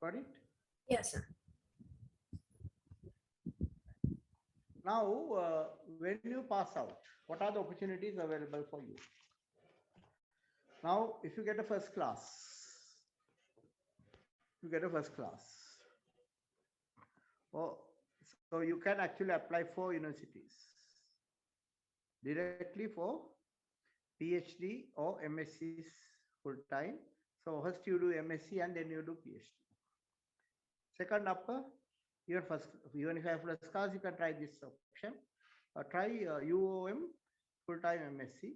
Got it? Yes, sir. Now, when you pass out, what are the opportunities available for you? Now, if you get a first class, you get a first class. Oh, so you can actually apply for universities directly for PhD or MSc full time. So first you do MSc and then you do PhD. Second upper, your first, even if you have first class, you can try this option. Try UOM full time MSc.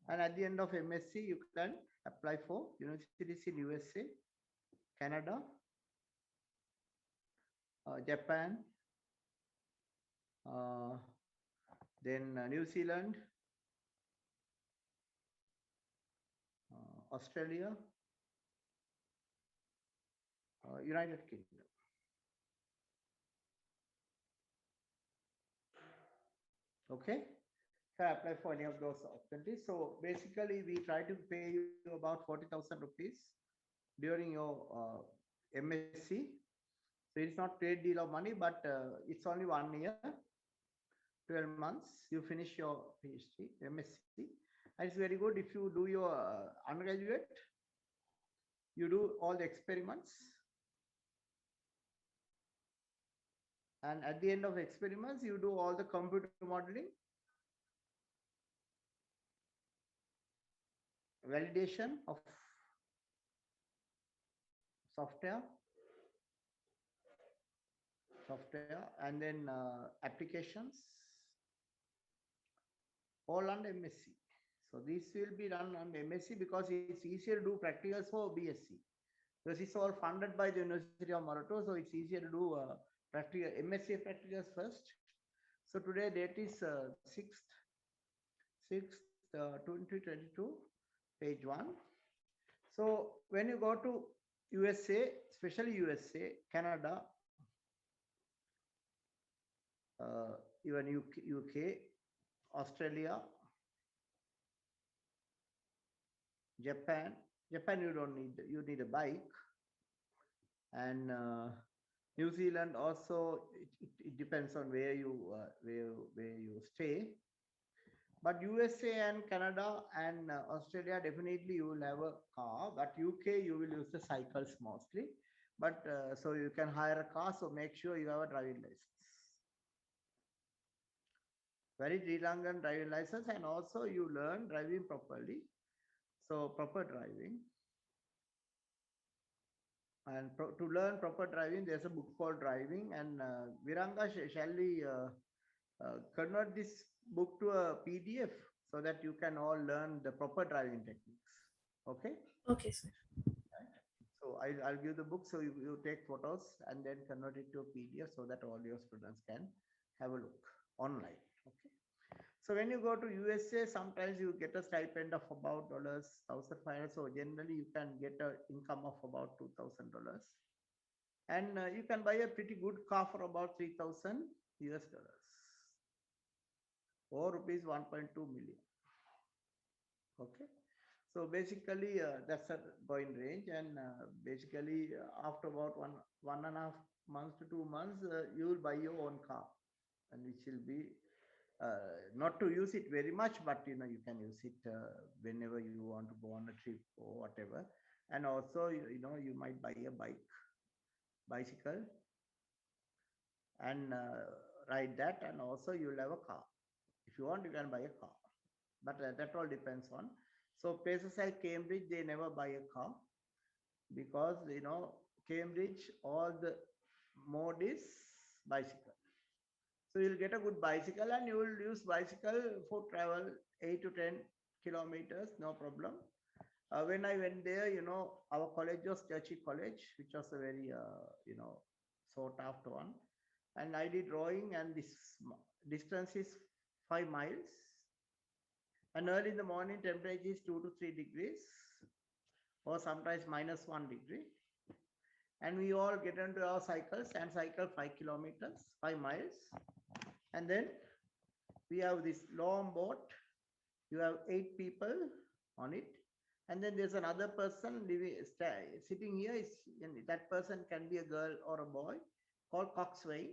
And at the end of MSc, you can apply for universities in USA, Canada, Japan, uh, then New Zealand, Australia, United Kingdom. Okay, can apply for any of those opportunities. So basically, we try to pay you about 40,000 rupees during your MSc. So it's not great deal of money, but it's only 1 year, 12 months. You finish your PhD, MSc, and it's very good if you do your undergraduate. You do all the experiments, and at the end of experiments, you do all the computer modeling, validation of software, and then applications, all under MSc. So this will be done on MSc because it's easier to do practicals for BSc. Because it's all funded by the University of Marathon, so it's easier to do practical MSc practicals first. So today date is 6th 2022, page 1. So when you go to USA, especially USA, Canada, even UK, Australia, Japan. Japan you don't need, you need a bike. And New Zealand also, it depends on where you stay. But USA and Canada and Australia, definitely you will have a car. But UK, you will use the cycles mostly. But so you can hire a car, so make sure you have a driving license. Valid Sri Lankan driving license, and also you learn driving properly. So proper driving. And to learn proper driving, there's a book called Driving. And Viranga, shall we convert this book to a PDF so that you can all learn the proper driving techniques? Okay? Okay, sir. So I'll give the book, so you take photos and then convert it to a PDF so that all your students can have a look online. Okay. So when you go to USA, sometimes you get a stipend of about $1,500. So generally you can get an income of about $2,000. And you can buy a pretty good car for about $3,000 US or rupees 1.2 million. Okay. So basically that's a going range, and basically after about one and a half months to 2 months, you will buy your own car, and which will be not to use it very much, but you can use it whenever you want to go on a trip or whatever. And also you might buy a bicycle and ride that, and also you'll have a car. If you want, you can buy a car, but that all depends on. So places like Cambridge, they never buy a car because Cambridge, all the mode is bicycle. So you'll get a good bicycle, and you will use bicycle for travel 8 to 10 kilometers, no problem. When I went there, our college was Churchy College, which was a very sought after one. And I did rowing, and this distance is 5 miles. And early in the morning, temperature is 2 to 3 degrees, or sometimes -1 degree. And we all get into our cycles and cycle 5 kilometers, 5 miles. And then we have this long boat. You have 8 people on it, And then there's another person sitting here. That person can be a girl or a boy, called coxswain.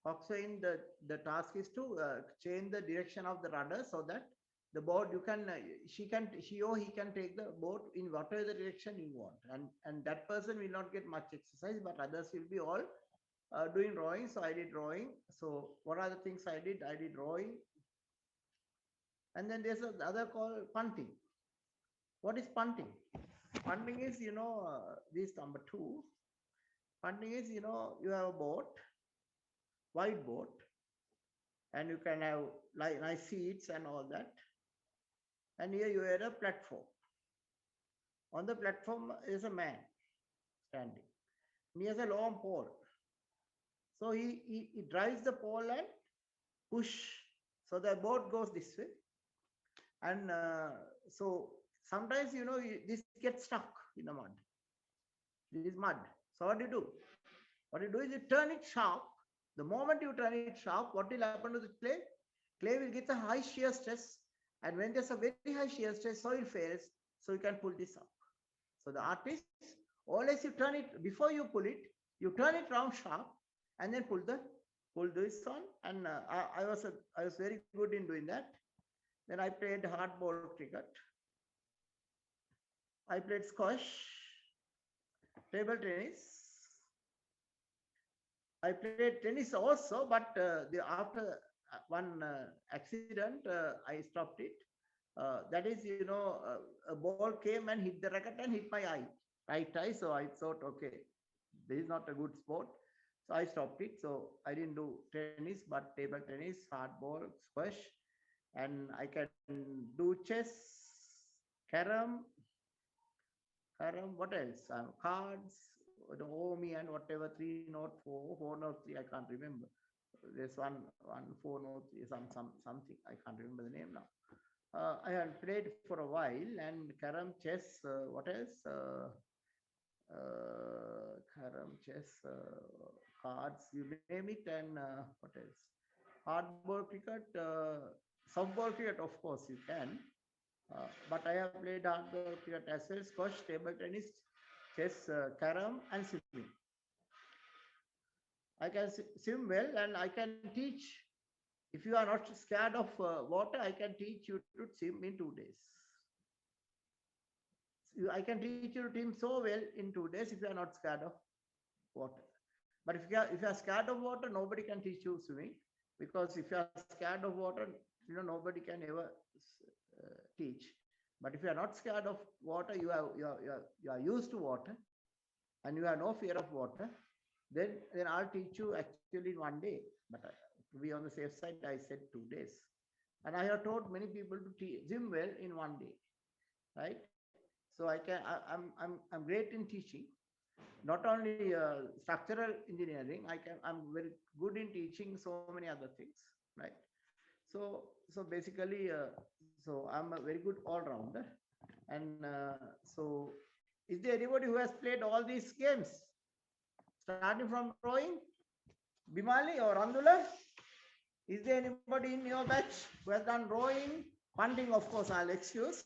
Coxswain, the task is to change the direction of the rudder so that the boat, you can she or he can take the boat in whatever the direction you want, and that person will not get much exercise, but others will be all doing rowing. So I did rowing. So what are the things I did? I did rowing. And then there's another called punting. What is punting? Punting is, this number 2. Punting is, you have a boat, wide boat, and you can have nice seats and all that. And here you are at a platform. On the platform is a man standing. And he has a long pole. So he drives the pole and push. So the boat goes this way. And so sometimes, this gets stuck in the mud. This is mud. So what do you do? What you do is you turn it sharp. The moment you turn it sharp, what will happen to the clay? Clay will get a high shear stress. And when there's a very high shear stress, soil fails. So you can pull this up. So the art is, always you turn it, before you pull it, you turn it round sharp and then pull this on. And I was very good in doing that. Then I played hardball cricket. I played squash, table tennis. I played tennis also, but after one accident, I stopped it. That is, a ball came and hit the racket and hit my right eye. So I thought, okay, this is not a good sport. So I stopped it. So I didn't do tennis, but table tennis, hardball, squash, and I can do chess, carom, what else? Cards, the Omi and whatever, 3 note 4, 4 note 3, I can't remember. There's one 4 note 3, something, I can't remember the name now. I had played for a while, and carom, chess, what else? Carom, chess, cards, you name it, and what else? Hardball cricket, softball cricket, of course, you can. But I have played hardball cricket as well, squash, table tennis, chess, carom, and swimming. I can swim well, and I can teach. If you are not scared of water, I can teach you to swim in 2 days. I can teach you to swim so well in 2 days if you are not scared of water. But if you are scared of water, nobody can teach you swimming, because if you are scared of water, nobody can ever teach. But if you are not scared of water, you are used to water, and you have no fear of water, then I'll teach you actually in 1 day. But to be on the safe side, I said 2 days. And I have taught many people to swim well in 1 day, right? So I'm great in teaching. Not only structural engineering, I'm very good in teaching so many other things, right? So basically, so I'm a very good all-rounder. And so is there anybody who has played all these games, starting from rowing, Bimali or Andula? Is there anybody in your batch who has done rowing, punting? Of course, I'll excuse.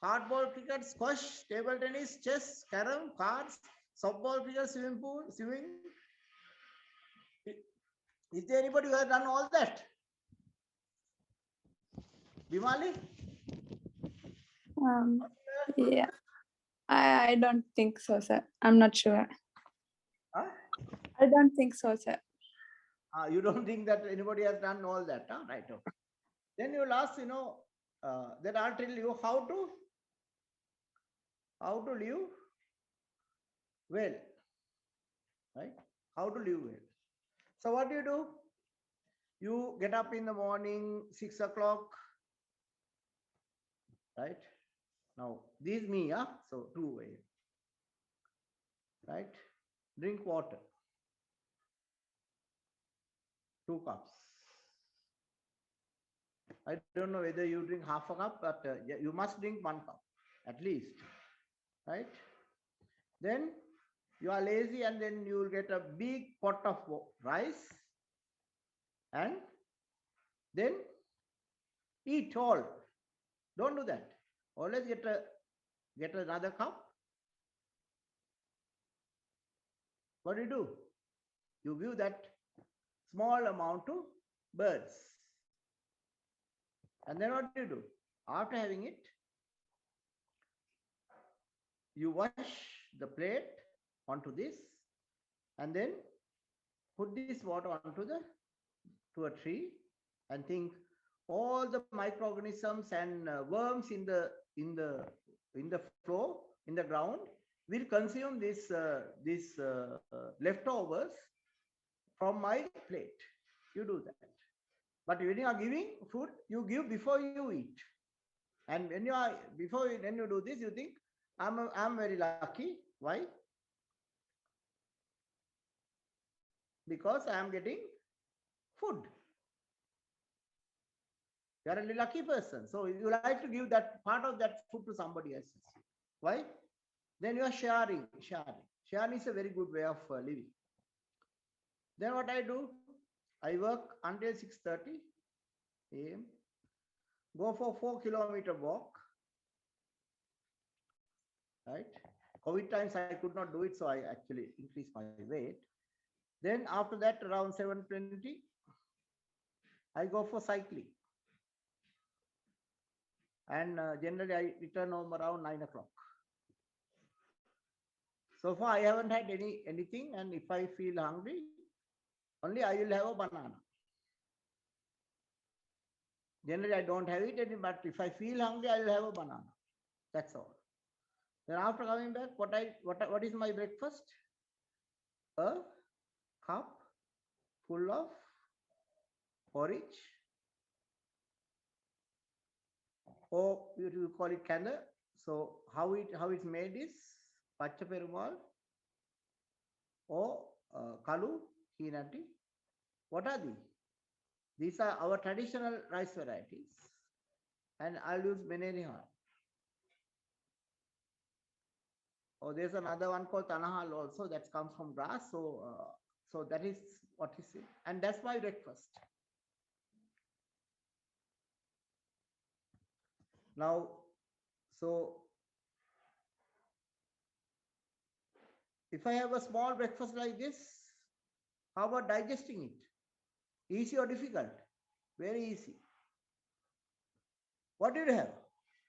Hardball cricket, squash, table tennis, chess, carom, cards, softball cricket, swimming. Is there anybody who has done all that? Bimali? Yeah, I don't think so, sir. I'm not sure. Huh? I don't think so, sir. You don't think that anybody has done all that, huh? Right. Okay. Then you'll ask, then I'll tell you how to live well, right? How to live well. So what do? You get up in the morning, 6 o'clock, right? Now, this is me, huh? So 2 a.m., right? Drink water, 2 cups. I don't know whether you drink half a cup, but you must drink 1 cup at least, right? Then you are lazy, and then you will get a big pot of rice, and then eat all. Don't do that. Always get another cup. What do? You give that small amount to birds. And then what do? After having it, you wash the plate onto this and then put this water onto to a tree and think all the microorganisms and worms in the floor in the ground will consume this leftovers from my plate. You do that. But when you are giving food, you give before you eat. And when you are when you do this, you think I'm very lucky. Why? Because I am getting food. You are a lucky person. So you like to give that part of that food to somebody else. Why? Then you are sharing. Sharing is a very good way of living. Then what I do? I work until 6:30 a.m. Go for 4 kilometer walk. Right? COVID times I could not do it, so I actually increased my weight. Then after that, around 7:20, I go for cycling. And generally I return home around 9 o'clock. So far I haven't had anything, and if I feel hungry, only I will have a banana. Generally I don't have it, but if I feel hungry, I will have a banana. That's all. Then after coming back, what is my breakfast? A cup full of porridge, or you call it kanda. So how it's made is pacha perumal or kalu hinati. What are these? These are our traditional rice varieties, and I'll use benenihan. Oh, there's another one called tanahal also that comes from grass. So that is what is it, and that's my breakfast. Now, so if I have a small breakfast like this, how about digesting it? Easy or difficult? Very easy. What did you have?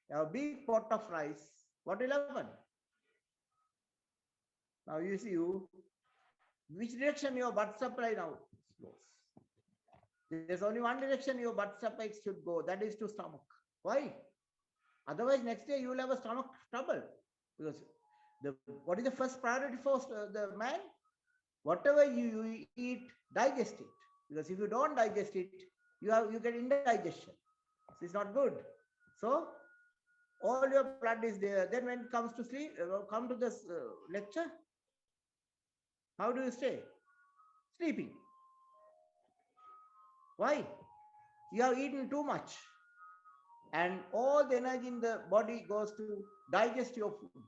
You have a big pot of rice. What will happen? Now you see which direction your blood supply now goes. There's only one direction your blood supply should go, that is to stomach. Why? Otherwise, next day you will have a stomach trouble. Because what is the first priority for the man? Whatever you eat, digest it. Because if you don't digest it, you get indigestion. So it's not good. So all your blood is there. Then when it comes to sleep, come to this lecture, how do you stay? Sleeping. Why? You have eaten too much. And all the energy in the body goes to digest your food.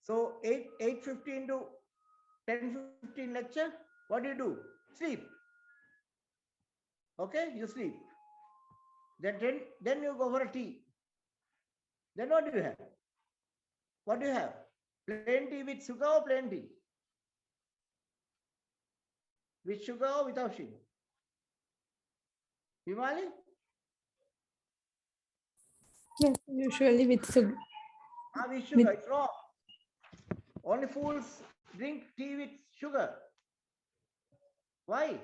So 8:15 to 10:15 lecture, what do? Sleep. Okay, you sleep. Then you go for a tea. Then what do you have? What do you have? Plain tea with sugar or plain tea? With sugar or without sugar? Himali? Yes, usually with sugar. With sugar, it's wrong. Only fools drink tea with sugar. Why?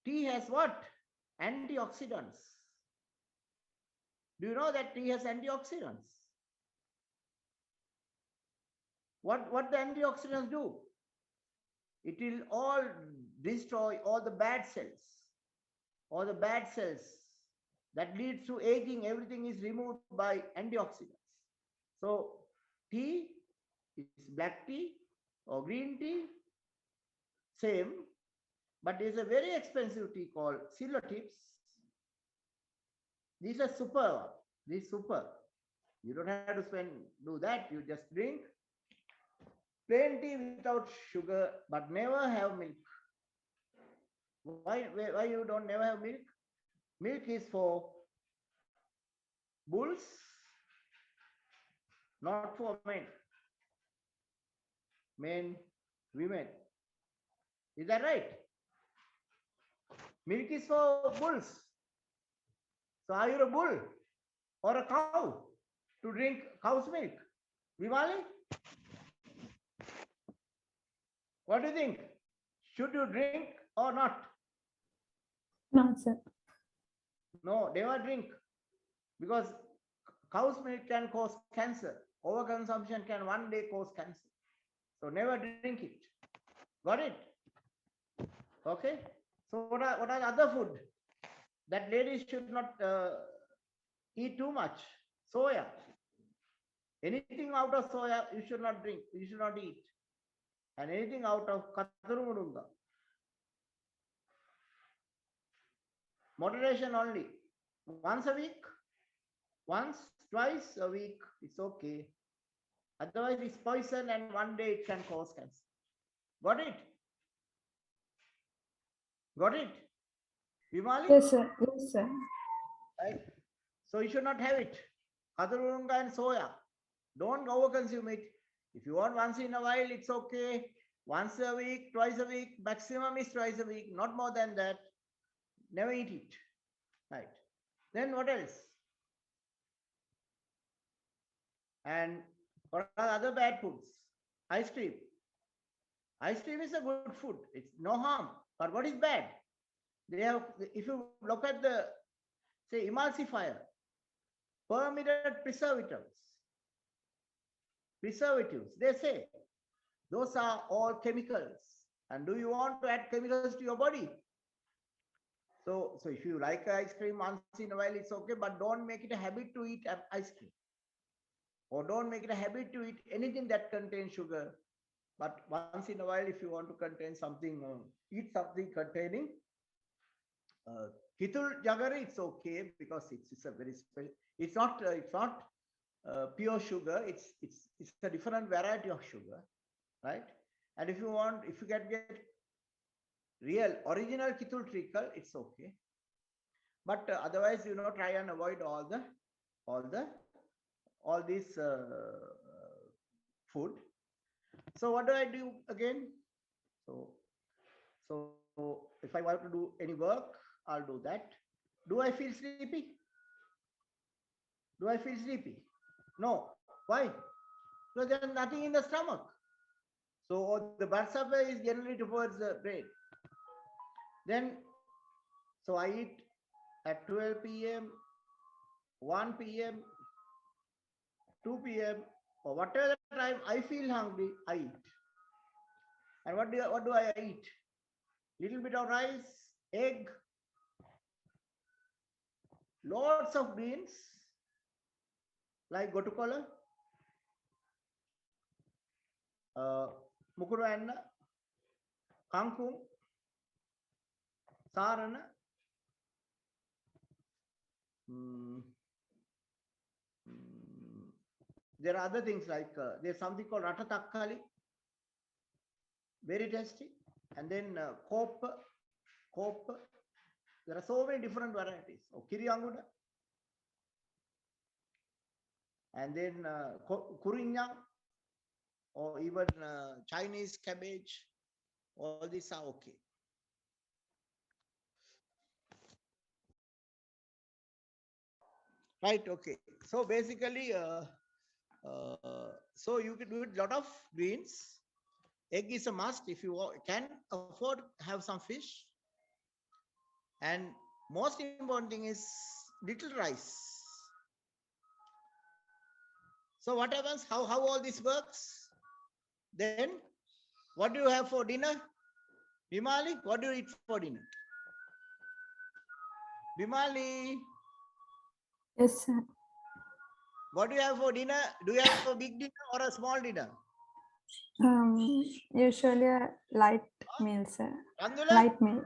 Tea has what? Antioxidants. Do you know that tea has antioxidants? What the antioxidants do? It will all destroy all the bad cells. All the bad cells that leads to aging, everything is removed by antioxidants. So tea is black tea or green tea, same, but there's a very expensive tea called silver tips. These are super. These super. You don't have to do that. You just drink plain tea without sugar, but never have milk. Why you don't never have milk? Milk is for bulls not for men. Men, women. Is that right? Milk is for bulls. So are you a bull or a cow to drink cow's milk? Vimali? What do you think? Should you drink or not? No, sir. No, never drink. Because cow's milk can cause cancer. Overconsumption can one day cause cancer. So never drink it. Got it? Okay. So what are the other food that ladies should not eat too much? Soya. Anything out of soya you should not drink. You should not eat. And anything out of kathurumudunga. Moderation only. Once a week. Once, twice a week. It's okay. Otherwise, it's poison and one day it can cause cancer. Got it? Got it? Vimali? Yes, sir. Yes, sir. Right? So you should not have it. Kadurunga and soya. Don't overconsume it. If you want once in a while, it's okay. Once a week, twice a week, maximum is twice a week, not more than that. Never eat it. Right. Then what else? And what are other bad foods? Ice cream. Ice cream is a good food. It's no harm. But what is bad? They have, if you look at the, say, emulsifier, permitted preservatives, they say, those are all chemicals. And do you want to add chemicals to your body? So if you like ice cream once in a while, it's okay, but don't make it a habit to eat ice cream. Or don't make it a habit to eat anything that contains sugar. But once in a while, if you want to contain something, eat something containing kitul jaggery, it's okay because it's a very special. It's not pure sugar. It's a different variety of sugar, right? And if you can get real original kitul treacle, it's okay. But otherwise, try and avoid all these food. So what do I do again? So if I want to do any work, I'll do that. Do I feel sleepy? Do I feel sleepy? No. Why? Because there's nothing in the stomach. So the blood supply is generally towards the brain. Then, so I eat at 12 p.m., 1 p.m., 2 p.m., or whatever time I feel hungry, I eat. And what do I eat? Little bit of rice, egg, lots of beans, like gotukola, mukuru anna, kangkung, sarana. There are other things like there's something called rata takkali, very tasty, and then cope. There are so many different varieties of kiri anguda, and then kurinyang, or even Chinese cabbage. All these are okay. Right, okay. So basically, so you can do a lot of greens. Egg is a must. If you can afford, have some fish. And most important thing is little rice. So what happens? How all this works? Then what do you have for dinner? Bimali, what do you eat for dinner? Bimali. Yes, sir. What do you have for dinner? Do you have a big dinner or a small dinner? Usually a light meal, sir. Randula? Light meal.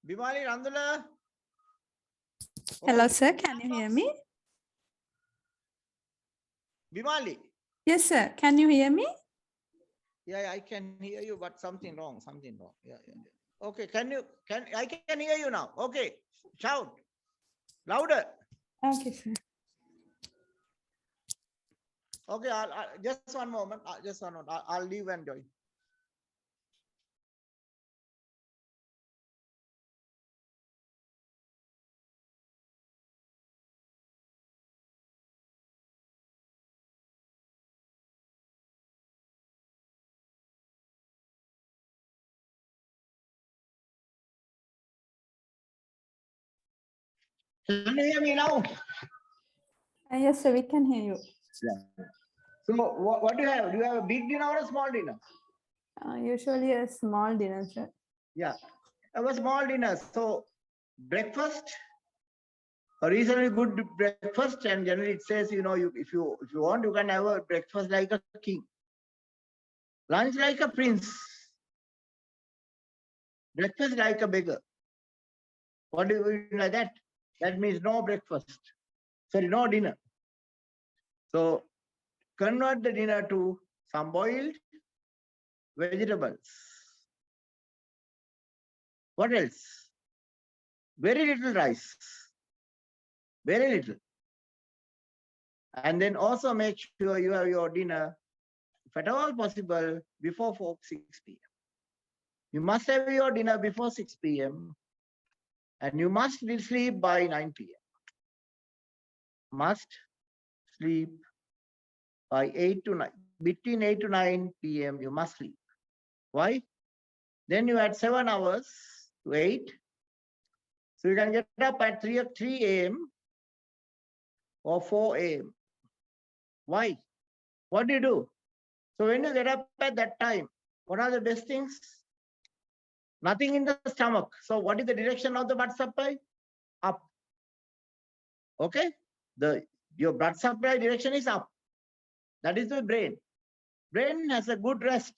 Bimali, Randula? Hello, sir. Can you hear me? Bimali? Yes, sir. Can you hear me? Yeah, I can hear you, but something wrong. Yeah. Okay, I can hear you now. Okay, shout louder. Okay, sir. Okay, just one moment. Just one moment. I'll leave and join. Can you hear me now? Yes, sir, we can hear you. Yeah. So what do you have? Do you have a big dinner or a small dinner? Usually a small dinner, sir. Yeah, I have a small dinner. So breakfast, a reasonably good breakfast, and generally it says, if you want, you can have a breakfast like a king, lunch like a prince, breakfast like a beggar. What do you mean like that? That means no breakfast. Sorry, no dinner. So convert the dinner to some boiled vegetables. What else? Very little rice. Very little. And then also make sure you have your dinner, if at all possible, before 6 p.m. You must have your dinner before 6 p.m. and you must sleep by 9 p.m. Must sleep by 8 to 9. Between 8 to 9 p.m. you must sleep. Why? Then you add 7 hours to 8. So you can get up at 3 a.m. or 4 a.m. Why? What do you do? So when you get up at that time, what are the best things? Nothing in the stomach. So what is the direction of the blood supply? Up. Okay? Your blood supply direction is up. That is the brain. Brain has a good rest.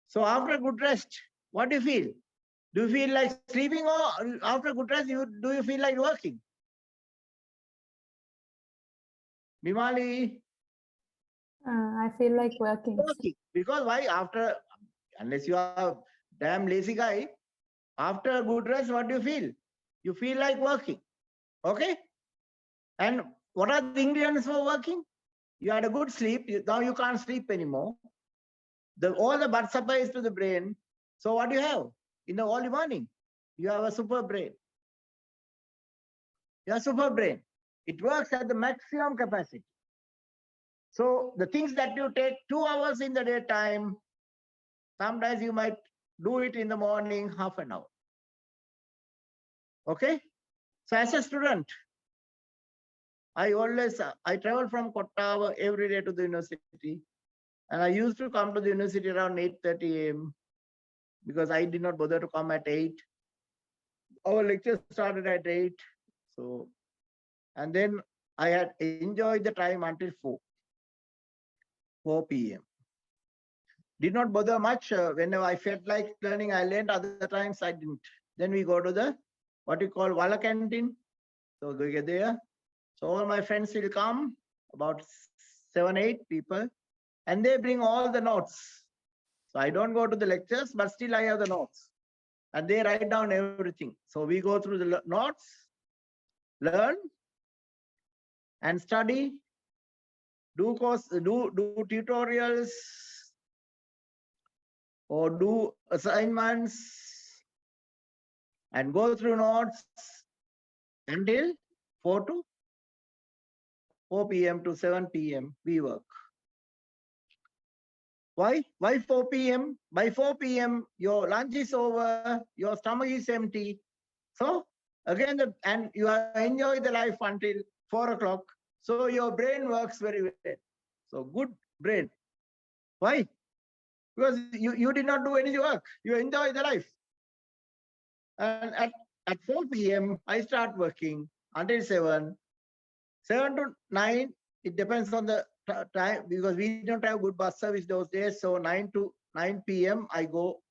So after a good rest, what do you feel? Do you feel like sleeping, or after good rest, do you feel like working? Bimali? I feel like working. Working. Because why? Unless you are damn lazy guy, after a good rest, what do you feel? You feel like working. Okay? And what are the ingredients for working? You had a good sleep. Now you can't sleep anymore. All the blood supply is to the brain. So what do you have in the early morning? You have a super brain. You have super brain. It works at the maximum capacity. So the things that you take 2 hours in the daytime, sometimes you might do it in the morning, half an hour. Okay? So as a student, I travel from Kottava every day to the university. And I used to come to the university around 8:30 a.m. because I did not bother to come at 8. Our lecture started at 8. So, and then I had enjoyed the time until 4 p.m. Did not bother much. Whenever I felt like learning, I learned. Other times I didn't. Then we go to the, what you call, Wala canteen. So we get there. So all my friends will come, about 7, 8 people, and they bring all the notes. So I don't go to the lectures, but still I have the notes. And they write down everything. So we go through the notes, learn, and study, do tutorials, or do assignments, and go through notes until 4 p.m. to 7 p.m. we work. Why? Why 4 p.m.? By 4 p.m. your lunch is over, your stomach is empty. So again, and you have enjoyed the life until 4 o'clock. So your brain works very well. So good brain. Why? Because you did not do any work. You enjoy the life. And at 4 p.m., I start working until 7. 7 to 9, it depends on the time, because we don't have good bus service those days. So 9 to 9 p.m. I go,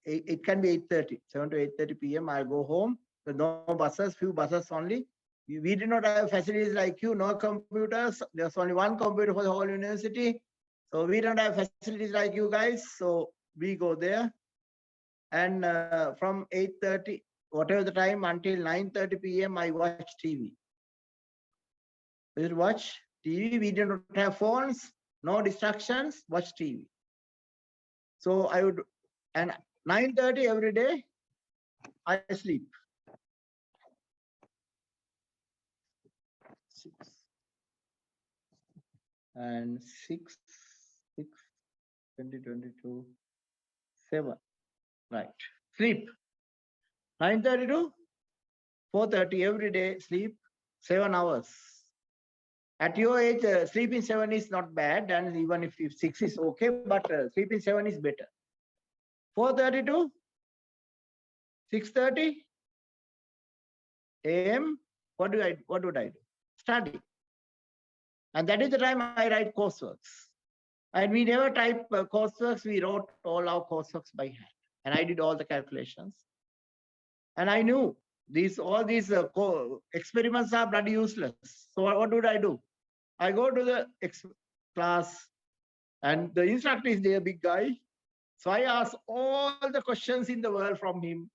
it can be 8:30, 7 to 8:30 p.m. I go home. There's no buses, few buses only. We did not have facilities like you, no computers. There's only one computer for the whole university. So we don't have facilities like you guys. So we go there. And from 8:30, whatever the time, until 9:30 p.m., I watch TV. Will you watch? TV. We did not have phones, no distractions, watch TV. So I would, and 9:30 every day, I sleep. 6 and 6, 6, 2022, 7. Right. Sleep. 9:30 to 4:30 every day, sleep 7 hours. At your age, sleeping 7 is not bad, and even if 6 is okay, but sleeping 7 is better. 4:30 to 6:30 a.m. What would I do? Study. And that is the time I write courseworks. And we never type courseworks. We wrote all our courseworks by hand. And I did all the calculations. And I knew all these experiments are bloody useless. So what would I do? I go to the class, and the instructor is there, big guy. So I ask all the questions in the world from him,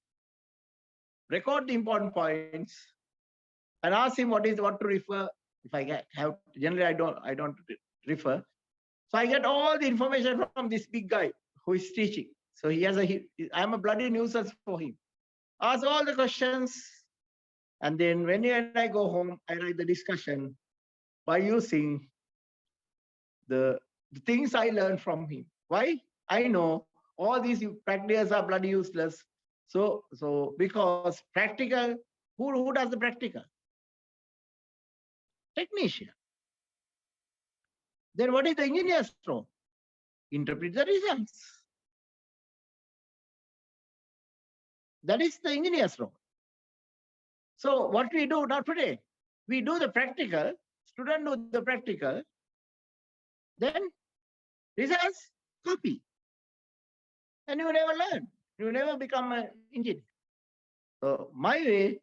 record the important points, and ask him what to refer. If I have, generally I don't refer. So I get all the information from this big guy who is teaching. So I'm a bloody nuisance for him. Ask all the questions, and then when I go home, I write the discussion by using the things I learned from him. Why? I know all these practicals are bloody useless. So because practical, who does the practical? Technician. Then what is the engineer's role? Interpret the results. That is the engineer's role. So what we do now today, we do the practical, student do the practical, then results, copy. And you never learn. You never become an engineer. So my way,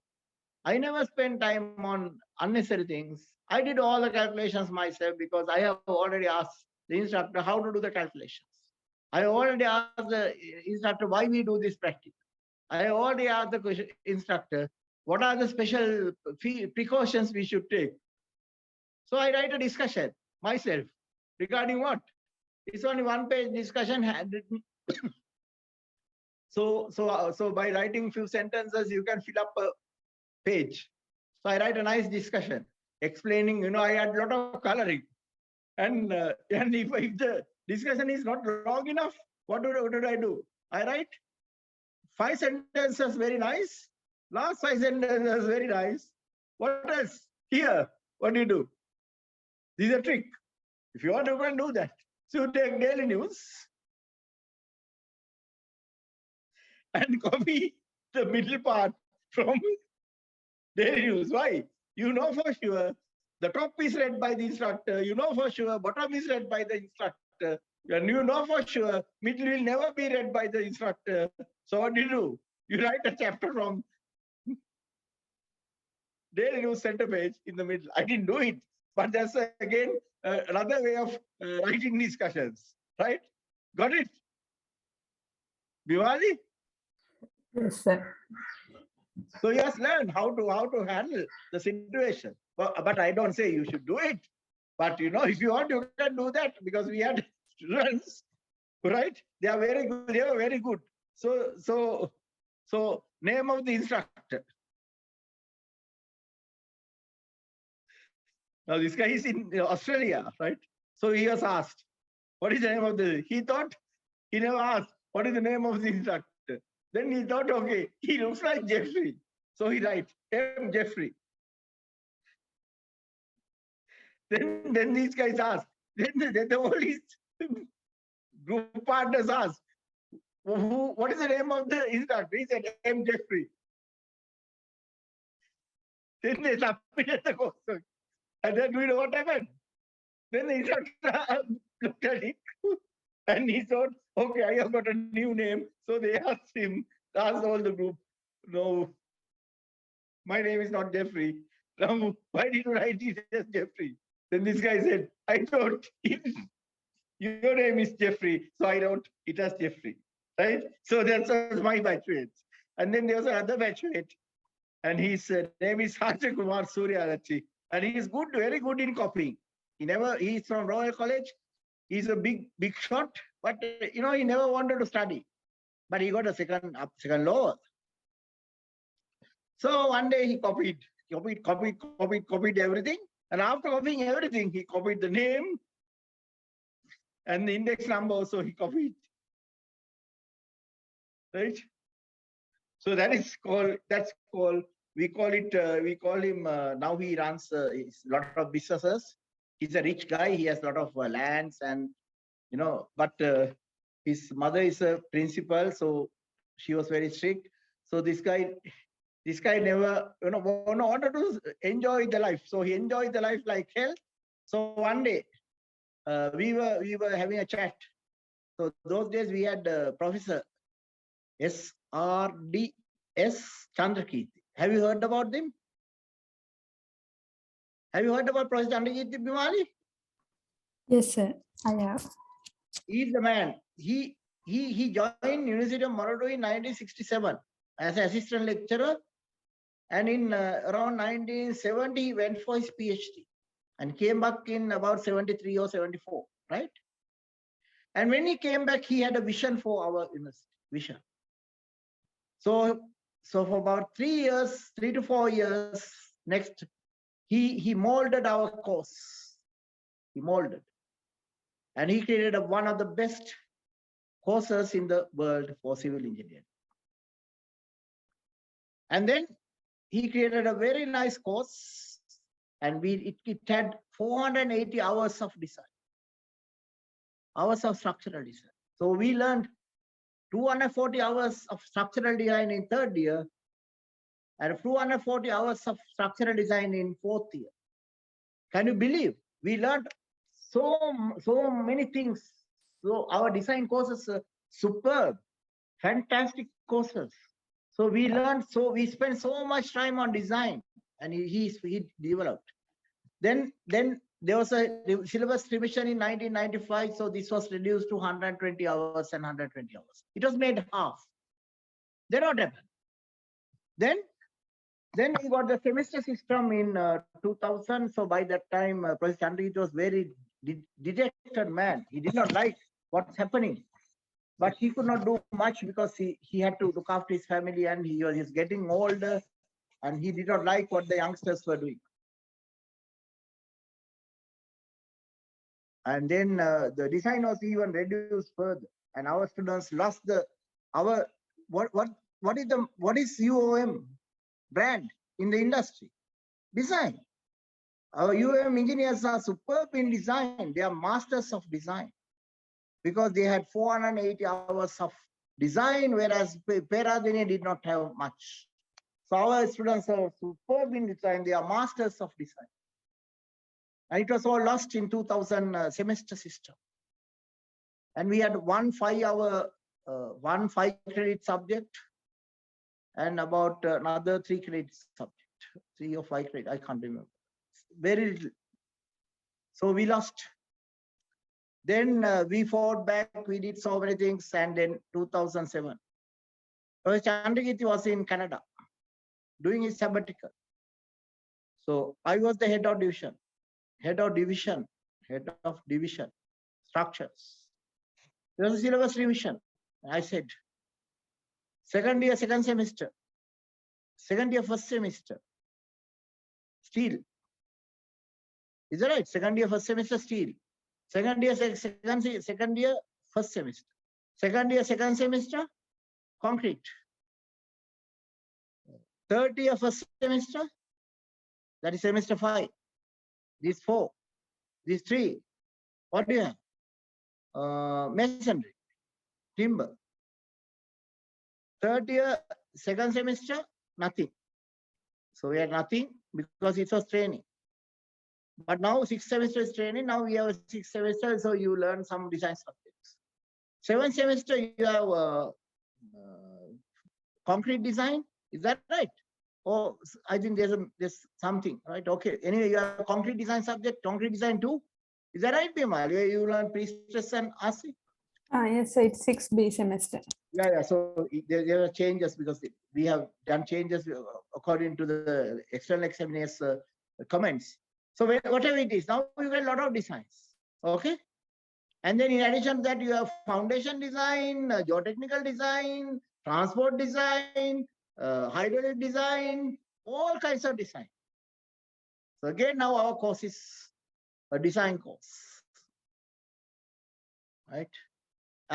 I never spend time on unnecessary things. I did all the calculations myself because I have already asked the instructor how to do the calculations. I already asked the instructor why we do this practice. I already asked the instructor what are the special precautions we should take. So I write a discussion myself regarding what? It's only one-page discussion handwritten. So by writing few sentences, you can fill up a page. So I write a nice discussion explaining, I had a lot of coloring. And if the discussion is not long enough, what did I do? I write 5 sentences very nice. Last 5 sentences very nice. What else? Here, what do you do? This is a trick. If you want, you can do that. So you take daily news and copy the middle part from daily news. Why? You know for sure the top is read by the instructor. You know for sure bottom is read by the instructor. And you know for sure middle will never be read by the instructor. So what do? You write a chapter from daily news center page in the middle. I didn't do it, but that's again another way of writing discussions, right? Got it? Bivali? Yes, sir. So you just learn how to handle the situation. But I don't say you should do it. But if you want, you can do that because we had students, right? They are very good. They are very good. So name of the instructor. Now this guy is in Australia, right? So he was asked, what is the name of he thought, he never asked, what is the name of the instructor? Then he thought, okay, he looks like Jeffrey. So he writes, M. Jeffrey. Then these guys asked, then all his group partners asked, what is the name of the instructor? He said, M. Jeffrey. Then they submitted the course. And then we know what happened. Then the instructor looked at it and he thought, okay, I have got a new name. So they asked all the group, no, my name is not Jeffrey. Now, why did you write it as Jeffrey? Then this guy said, I thought your name is Jeffrey, so I wrote it as Jeffrey, right? So that's my batchmate. And then there was another batchmate, and his name is Haja Kumar Suryarachi, and he is good, very good in copying. He's from Royal College. He's a big shot, but he never wanted to study. But he got a second lower. So one day he copied everything. And after copying everything, he copied the name and the index number also he copied. Right? So that's called, we call him, now he runs a lot of businesses. He's a rich guy. He has a lot of lands and, but his mother is a principal. So she was very strict. So this guy never, wanted to enjoy the life. So he enjoyed the life like hell. So one day we were having a chat. So those days we had Professor S.R.D.S. Chandrakirti. Have you heard about him? Have you heard about Professor Chandrakirti Bimali? Yes, sir. I have. He's the man. He joined University of Morocco in 1967 as an assistant lecturer, and in around 1970 he went for his PhD and came back in about 73 or 74, right? And when he came back, he had a vision for our university. Vision. So for about 3 to 4 years, next, he molded our course. He molded. And he created one of the best courses in the world for civil engineering. And then he created a very nice course, and it had 480 hours of design, hours of structural design. So we learned 240 hours of structural design in third year, and 240 hours of structural design in fourth year. Can you believe? We learned so many things. So our design courses are superb, fantastic courses. So we learned, we spent so much time on design, and he developed. Then there was a syllabus revision in 1995, so this was reduced to 120 hours and 120 hours. It was made half. Then what happened? Then we got the semester system in 2000. So by that time, Professor Chandrakirti was very dejected man. He did not like what's happening. But he could not do much because he had to look after his family, and he was getting older, and he did not like what the youngsters were doing. And then the design was even reduced further, and our students lost what is UOM brand in the industry? Design. Our UOM engineers are superb in design. They are masters of design, because they had 480 hours of design, whereas Peradine did not have much. So our students are superb in design. They are masters of design. And it was all lost in 2000 semester system. And we had one 5-credit subject, and about another 3-credit subject, 3 or 5 credit, I can't remember. Very little. So we lost. Then we fought back, we did so many things, and then 2007. Professor Chandrakirti was in Canada doing his sabbatical. So I was the head of division, structures. There was a syllabus revision. I said, second year, second semester, second year, first semester, steel. Is that right? Second year, first semester, steel. Second year, second year, first semester. Second year, second semester, concrete. Third year, first semester, that is semester 5. These 4, these 3. What do you have? Masonry, timber. Third year, second semester, nothing. So we had nothing because it was training. But now 6th semester is training. Now we have a 6th semester, so you learn some design subjects. 7th semester, you have concrete design. Is that right? Oh, I think there's something, right? Okay. Anyway, you have concrete design subject, concrete design 2. Is that right, Bimal? You learn pre-stress and RC? Yes, sir. It's 6B semester. Yeah. So there are changes because we have done changes according to the external examiners' comments. So whatever it is, now you get a lot of designs. Okay. And then in addition to that, you have foundation design, geotechnical design, transport design, hydraulic design, all kinds of design. So again, now our course is a design course, right?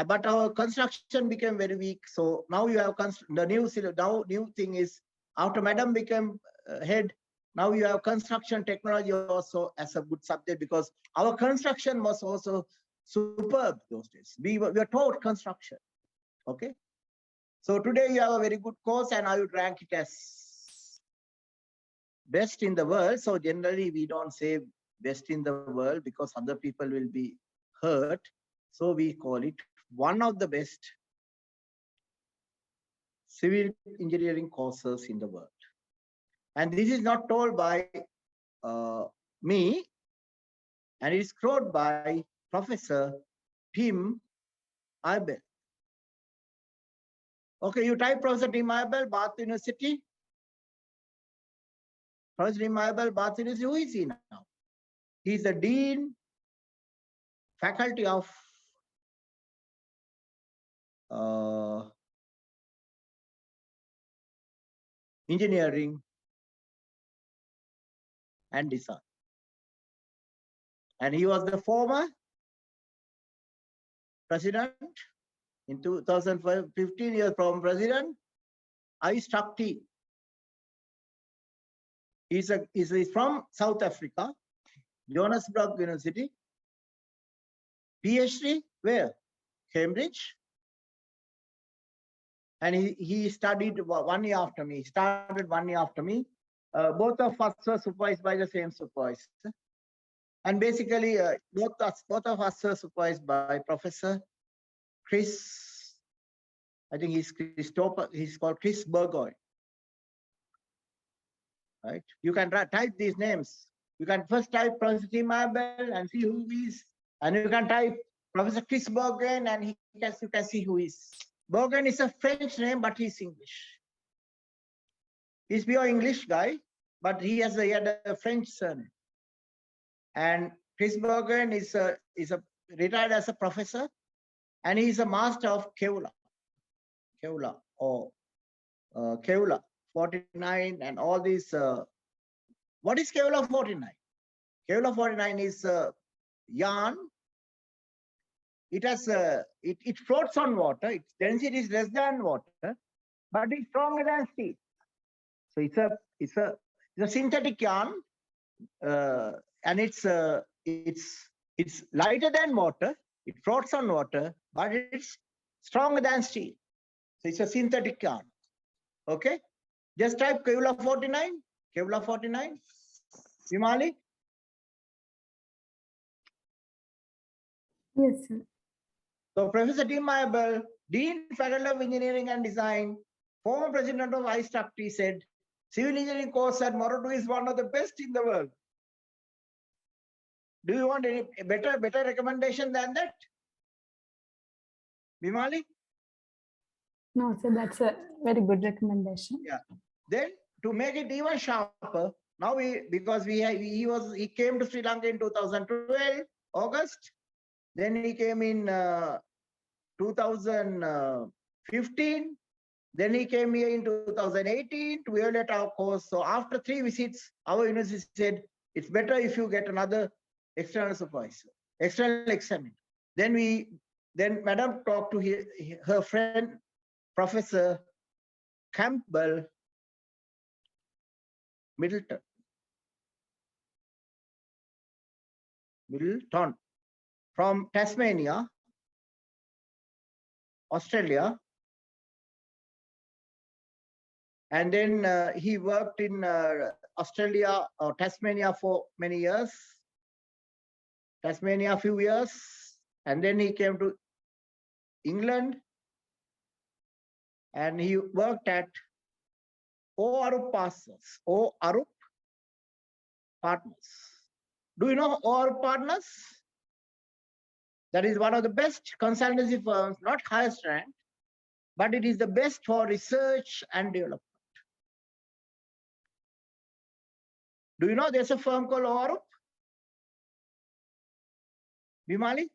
But our construction became very weak. So now you have the new thing is after Madam became head, now you have construction technology also as a good subject because our construction was also superb those days. We were taught construction. Okay. So today you have a very good course and I would rank it as best in the world. So generally we don't say best in the world because other people will be hurt. So we call it one of the best civil engineering courses in the world. And this is not told by me, and it is quoted by Professor Tim Abel. Okay, you type Professor Tim Abel, Bath University. Professor Tim Abel, Bath University, who is he now? He is the Dean, Faculty of Engineering and Design. And he was the former president. In 2015, he was former president. I struck T. He's from South Africa, Johannesburg University. PhD, where? Cambridge. And he studied 1 year after me. He started 1 year after me. Both of us were supervised by the same supervisor. And basically, both of us were supervised by Professor Chris. I think he's called Chris Burgoyne. Right? You can type these names. You can first type Professor Tim Abel and see who he is. And you can type Professor Chris Burgoyne and you can see who he is. Burgoyne is a French name, but he's English. He's pure English guy, but he had a French surname. And Chris Burgoyne is retired as a professor, and he's a master of Kevlar or Kevlar 49 and all these. What is Kevlar 49? Kevlar 49 is yarn. It has it floats on water. Its density is less than water, but it's stronger than steel. So it's a synthetic yarn, and it's lighter than water. It floats on water, but it's stronger than steel. So it's a synthetic yarn. Okay, just type Kevlar 49. Kevlar 49. Vimali. Yes, sir. So Professor Tim Abel, Dean, Faculty of Engineering and Design, former president of ISTUCT, said, civil engineering course at Moratu is one of the best in the world. Do you want any better recommendation than that? Vimali? No, sir, that's a very good recommendation. Yeah. Then to make it even sharper, now he came to Sri Lanka in 2012, August. Then he came in 2015. Then he came here in 2018 to evaluate our course. So after 3 visits, our university said, it's better if you get another external supervisor, external examiner. Then Madam talked to her friend, Professor Campbell Middleton from Tasmania, Australia. And then he worked in Australia or Tasmania for many years. Tasmania a few years. And then he came to England. And he worked at O Arup Partners. Do you know O Arup Partners? That is one of the best consultancy firms, not highest rank, but it is the best for research and development. Do you know there's a firm called O Arup? Bimali,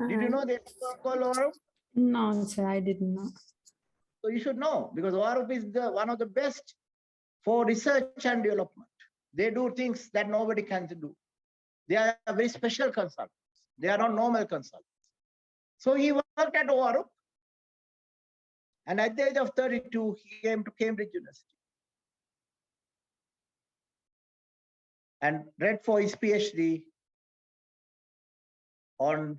did you know there's a firm called ORUP? No, sir, I didn't know. So you should know, because ORUP is one of the best for research and development. They do things that nobody can do. They are very special consultants. They are not normal consultants. So he worked at ORUP, and at the age of 32, he came to Cambridge University and read for his PhD on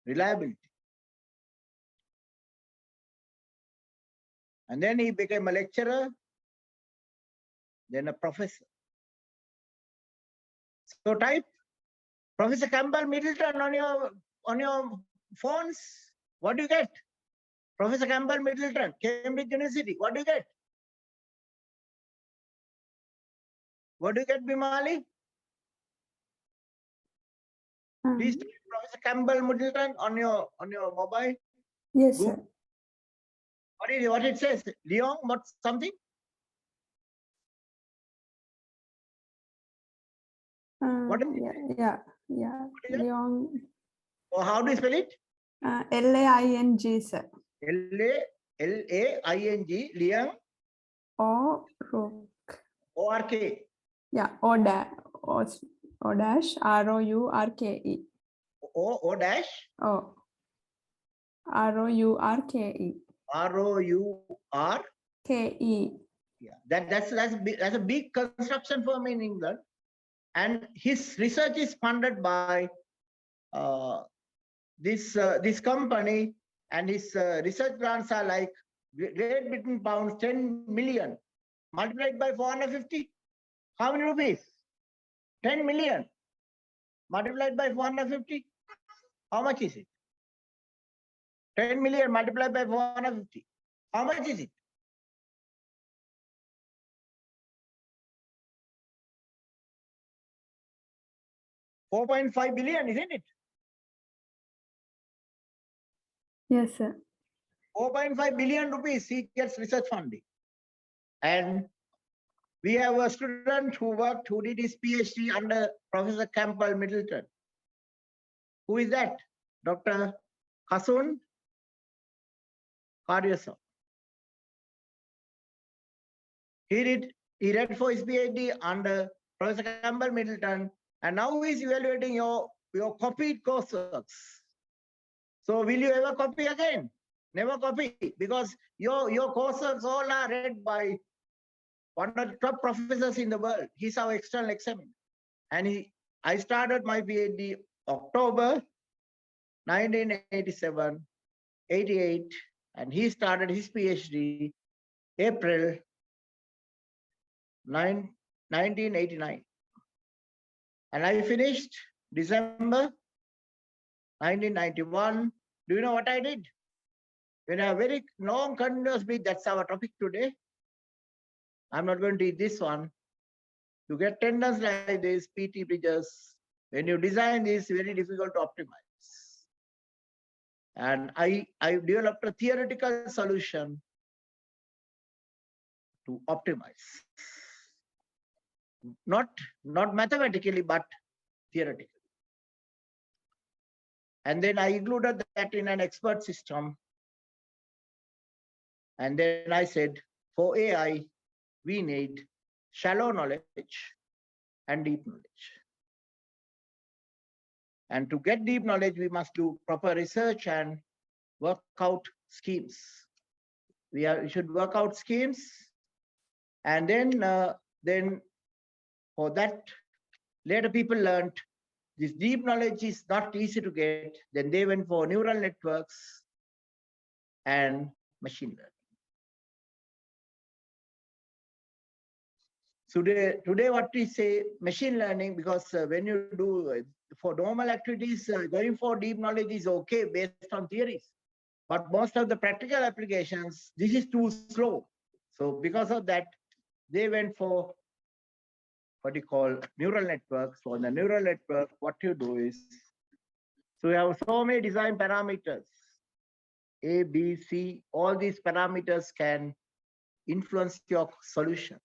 reliability. And then he became a lecturer, then a professor. So type Professor Campbell Middleton on your phones. What do you get? Professor Campbell Middleton, Cambridge University. What do you get? What do you get, Bimali? Please type Professor Campbell Middleton on your mobile. Yes, Google. sir. What it says? Leon, what something? What is Yeah. Leong. Or how do you spell it? L-A-I-N-G, sir. L-A-I-N-G, Leon. O-R-K. Yeah, O dash R-O-U-R-K-E. O dash. Oh, R-O-U-R-K-E. R-O-U-R. K-E. Yeah, that's a big construction firm in England, and his research is funded by this company, and his research grants are like Great Britain pounds 10 million multiplied by 450. How many rupees? 10 million multiplied by 450. How much is it? 10 million multiplied by 450. How much is it? $4.5 billion, isn't it? Yes, sir. 4.5 billion rupees he gets research funding. And we have a student who did his PhD under Professor Campbell Middleton. Who is that? Dr. Hasun Cardiason. He read for his PhD under Professor Campbell Middleton, and now he is evaluating your copied courseworks. So will you ever copy again? Never copy, because your courseworks all are read by one of the top professors in the world. He's our external examiner. And I started my PhD October 1987, 88, and he started his PhD April 1989. And I finished December 1991. Do you know what I did? In a very long continuous bridge, that's our topic today. I'm not going to eat this one. You get tendons like this, PT bridges. When you design this, very difficult to optimize. And I developed a theoretical solution to optimize. Not mathematically, but theoretically. And then I included that in an expert system. And then I said, for AI, we need shallow knowledge and deep knowledge. And to get deep knowledge, we must do proper research and work out schemes. We should work out schemes. And then for that, later people learned this deep knowledge is not easy to get. Then they went for neural networks and machine learning. So today what we say machine learning, because when you do for normal activities, going for deep knowledge is okay based on theories. But most of the practical applications, this is too slow. So because of that, they went for what you call neural networks. So in the neural network, what you do is, so you have so many design parameters, A, B, C, all these parameters can influence your solution.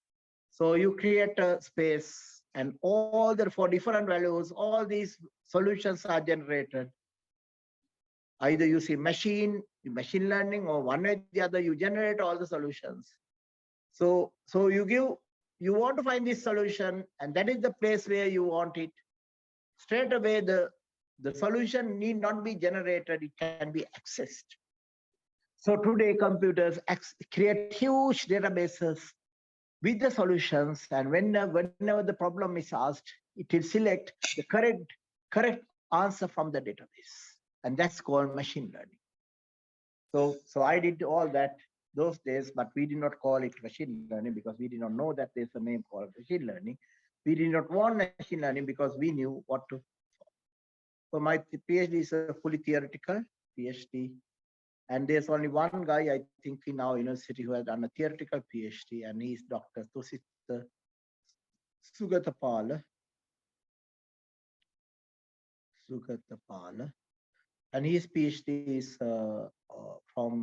So you create a space and all for different values, all these solutions are generated. Either you see machine learning, or one way or the other, you generate all the solutions. So you want to find this solution, and that is the place where you want it. Straight away, the solution need not be generated, it can be accessed. So today computers create huge databases with the solutions, and whenever the problem is asked, it will select the correct answer from the database, and that's called machine learning. So I did all that those days, but we did not call it machine learning because we did not know that there's a name called machine learning. We did not want machine learning because we knew what to. So my PhD is a fully theoretical PhD, and there's only one guy I think in our university who has done a theoretical PhD, and he's Dr. Thishan Jayasinghe, and his PhD is from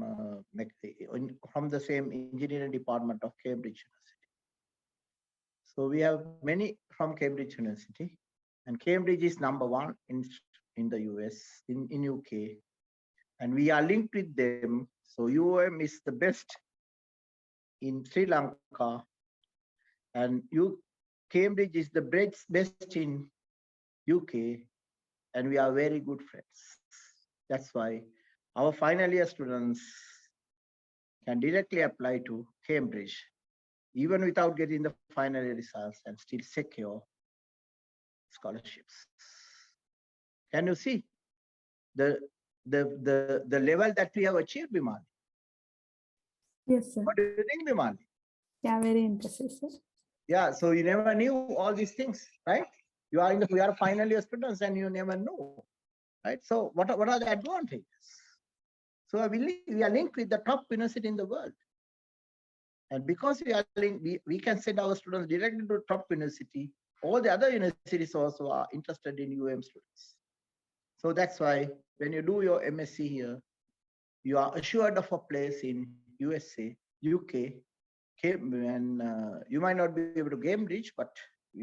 the same engineering department of Cambridge University. So we have many from Cambridge University, and Cambridge is #1 in the US, in UK, and we are linked with them. So UOM is the best in Sri Lanka, and Cambridge is the best in UK, and we are very good friends. That's why our final year students can directly apply to Cambridge, even without getting the final year results, and still secure scholarships. Can you see the level that we have achieved, Bimali? Yes, sir. What do you think, Bimali? Yeah, very impressive, sir. Yeah, so you never knew all these things, right? We are final year students, and you never know, right? So what are the advantages? So we are linked with the top university in the world. And because we are linked, we can send our students directly to top university. All the other universities also are interested in UM students. So that's why when you do your MSc here, you are assured of a place in USA, UK, and you might not be able to Cambridge, but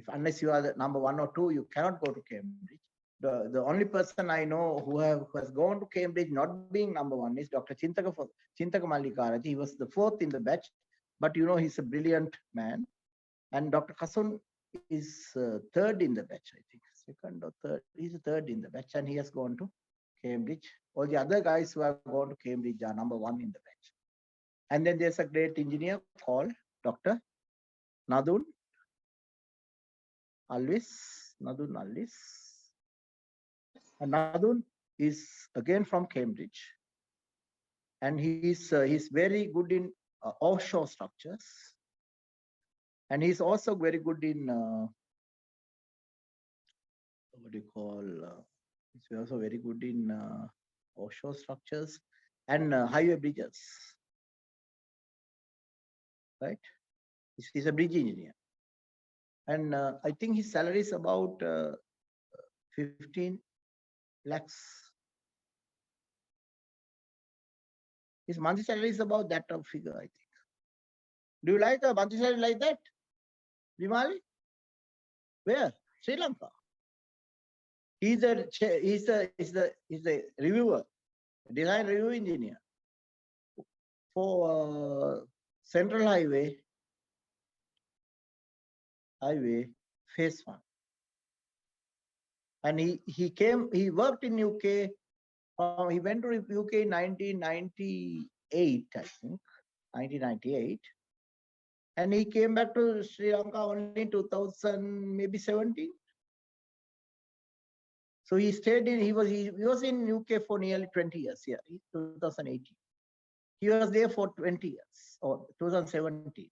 unless you are the #1 or 2, you cannot go to Cambridge. The only person I know who has gone to Cambridge not being #1 is Dr. Chintaka Mallikarati. He was the 4th in the batch, but he's a brilliant man. And Dr. Kasun is 3rd in the batch, I think, 2nd or 3rd. He's 3rd in the batch, and he has gone to Cambridge. All the other guys who have gone to Cambridge are #1 in the batch. And then there's a great engineer called Dr. Nadun Alvis. And Nadun is again from Cambridge, and he's very good in offshore structures, and he's also very good in he's also very good in offshore structures and highway bridges, right? He's a bridge engineer, and I think his salary is about 15 lakhs. His monthly salary is about that figure, I think. Do you like a monthly salary like that, Vimali? Where? Sri Lanka. He's a reviewer, design review engineer for Central Highway Phase 1. And he worked in UK. He went to UK in 1998, I think, 1998. And he came back to Sri Lanka only in 2000, maybe 17. So he stayed he was in UK for nearly 20 years, yeah, 2018. He was there for 20 years, or 2017.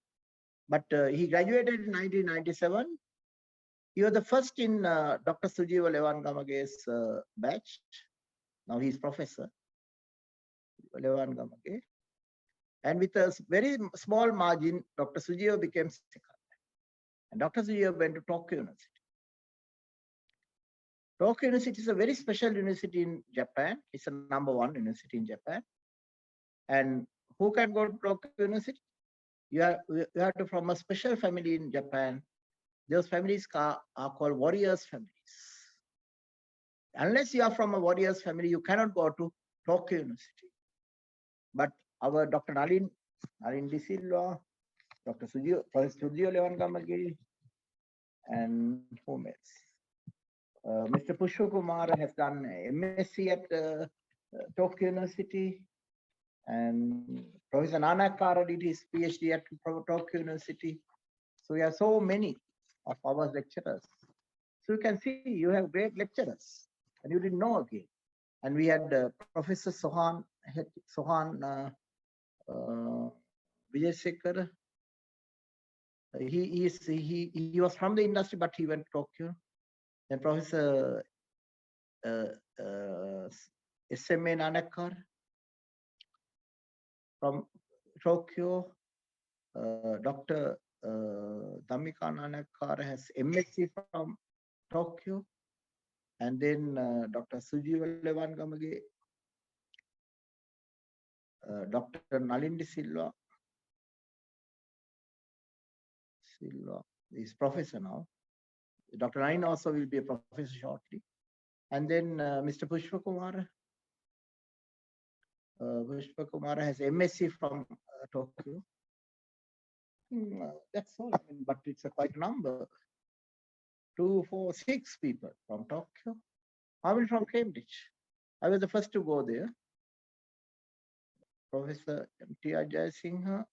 But he graduated in 1997. He was the first in Dr. Sujiva Levan-Gamage's batch. Now he's professor, Levan-Gamage. And with a very small margin, Dr. Sujiva became second. And Dr. Sujiva went to Tokyo University. Tokyo University is a very special university in Japan. It's a #1 university in Japan. And who can go to Tokyo University? You have to from a special family in Japan. Those families are called warriors families. Unless you are from a warrior's family, you cannot go to Tokyo University. But our Dr. Nalin De Silva, Dr. Professor Sujio Levangamagi, and whom else? Mr. Pushpa Kumar has done MSc at Tokyo University, and Professor Nanakara did his PhD at Tokyo University. So we have so many of our lecturers. So you can see you have great lecturers, and you didn't know again. And we had Professor Sohan Vijaysekhar. He was from the industry, but he went to Tokyo. Then Professor SMA Nanakar from Tokyo. Dr. Dhammika Nanakar has MSc from Tokyo. And then Dr. Sujiva Levangamage, Dr. Nalin De Silva is professor now. Dr. Nalin also will be a professor shortly. And then Mr. Pushpa Kumar. Pushpa Kumar has MSc from Tokyo. That's all. I mean, but it's a quite a number. 2, 4, 6 people from Tokyo. I will from Cambridge. I was the first to go there. Professor M.T.R. Jayasinghe,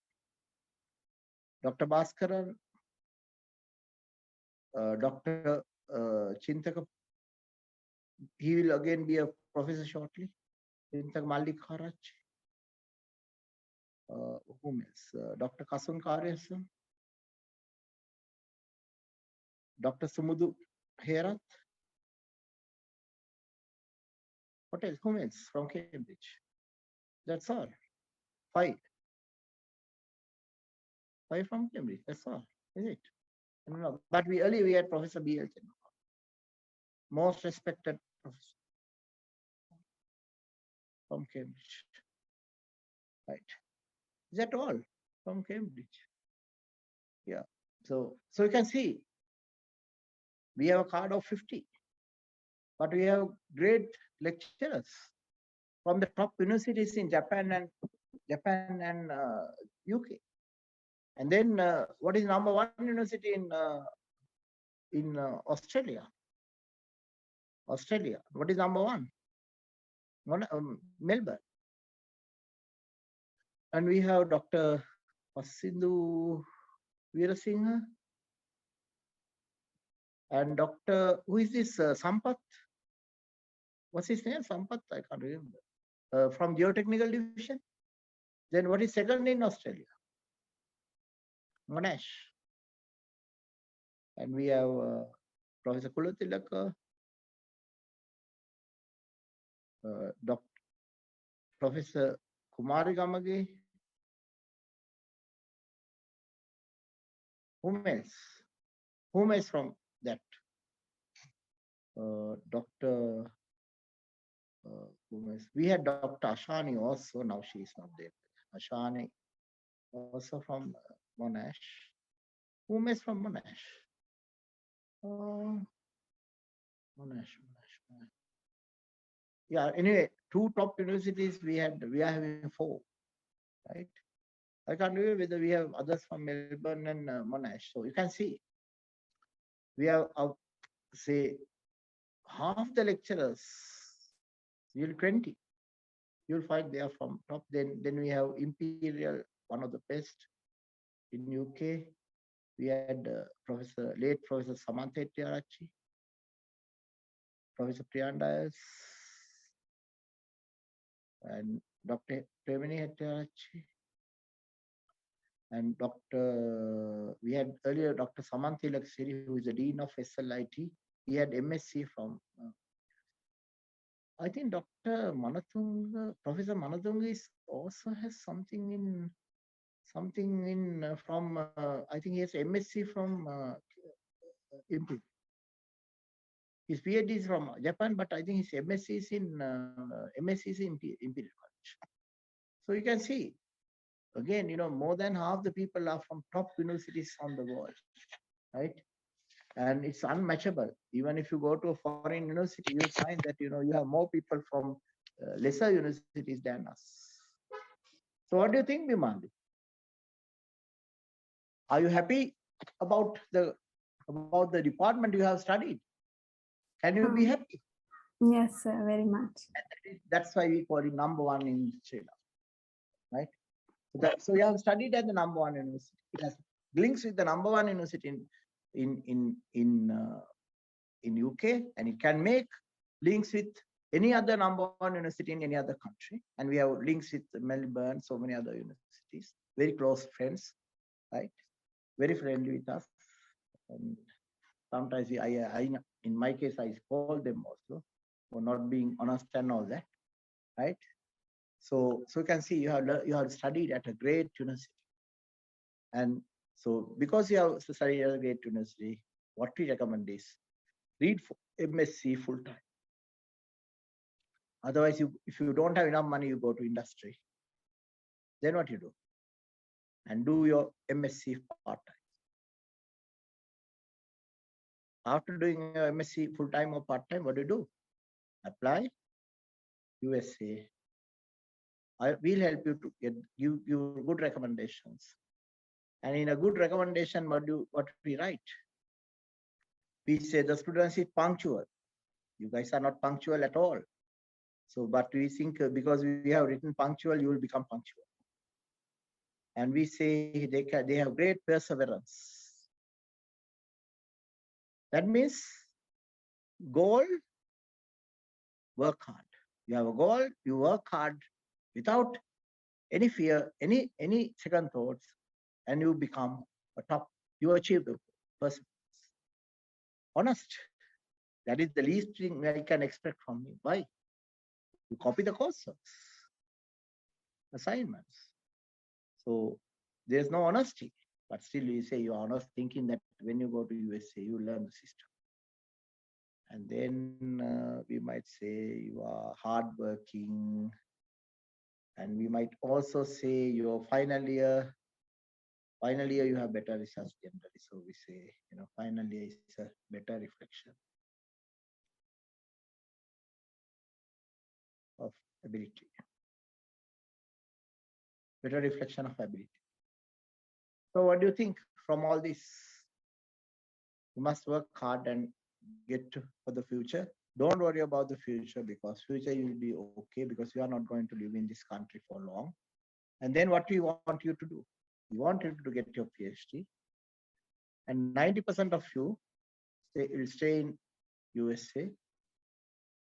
Dr. Bhaskaran, Dr. Chintaka. He will again be a professor shortly. Chintak Malik Kharach. Whom else? Dr. Kasun Karyasan, Dr. Sumudu Herat. What else? Whom else from Cambridge? That's all. 5. 5 from Cambridge. That's all. Is it? No, but we had Professor B.L. most respected professor from Cambridge. Right. Is that all from Cambridge? Yeah. So you can see we have a card of 50, but we have great lecturers from the top universities in Japan and UK. And then what is number 1 university in Australia? Australia. What is number 1? Melbourne. And we have Dr. Vasindu Veerasinghe and Dr. Who is this? Sampath? What's his name? Sampath? I can't remember. From Geotechnical Division. Then what is second in Australia? Monash. And we have Professor Kulatilaka, Dr. Professor Kumari Gamage. Whom else? Whom else from that? Dr. We had Dr. Ashani also. Now she is not there. Ashani also from Monash. Whom is from Monash? Monash. Yeah. Anyway, 2 top universities we are having 4, right? I can't remember whether we have others from Melbourne and Monash. So you can see we have say half the lecturers. You'll 20. You'll find they are from top. Then we have Imperial, one of the best in UK. We had late Professor Samantha Hettiarachchi, Professor Priyandas, and Dr. Premini Hettiarachchi, and we had earlier Dr. Samantha Laksiri, who is the Dean of SLIT. He had MSc from, I think Dr. Manatunga, Professor Manatunga also has something in from, I think he has MSc from MP. His PhD is from Japan, but I think his MSc is in Imperial College. So you can see, again, more than half the people are from top universities on the world, right? and it's unmatchable. Even if you go to a foreign university, you'll find that you have more people from lesser universities than us. So what do you think, Bimali? Are you happy about the department you have studied? Can you be Hmm. happy? Yes, sir, very much. That's why we call it number one in Sri Lanka, right? So you have studied at the number one university. It has links with the number one university in UK, and it can make links with any other number one university in any other country. And we have links with Melbourne, so many other universities, very close friends, right? Very friendly with us. And sometimes in my case, I call them also for not being honest and all that, right? So you can see you have studied at a great university, and so because you have studied at a great university, what we recommend is read MSc full time. Otherwise, if you don't have enough money, you go to industry. Then what you do? And do your MSc part time. After doing your MSc full time or part time, what do? Apply USA. We'll help you to give you good recommendations. And in a good recommendation, what we write? We say the students is punctual. You guys are not punctual at all. So, but we think because we have written punctual, you will become punctual. And we say they have great perseverance. That means goal, work hard. You have a goal, you work hard without any fear, any second thoughts, and you become a top. You achieve the person. Honest. That is the least thing I can expect from you. Why? You copy the courses, assignments. So there's no honesty. But still you say you're honest, thinking that when you go to USA, you learn the system. And then we might say you are hardworking. And we might also say your final year you have better results generally. So we say, final year is a better reflection of ability, better reflection of ability. So what do you think from all this? You must work hard and for the future. Don't worry about the future, because future you will be okay, because you are not going to live in this country for long. And then what we want you to do? We want you to get your PhD, and 90% of you will stay in USA,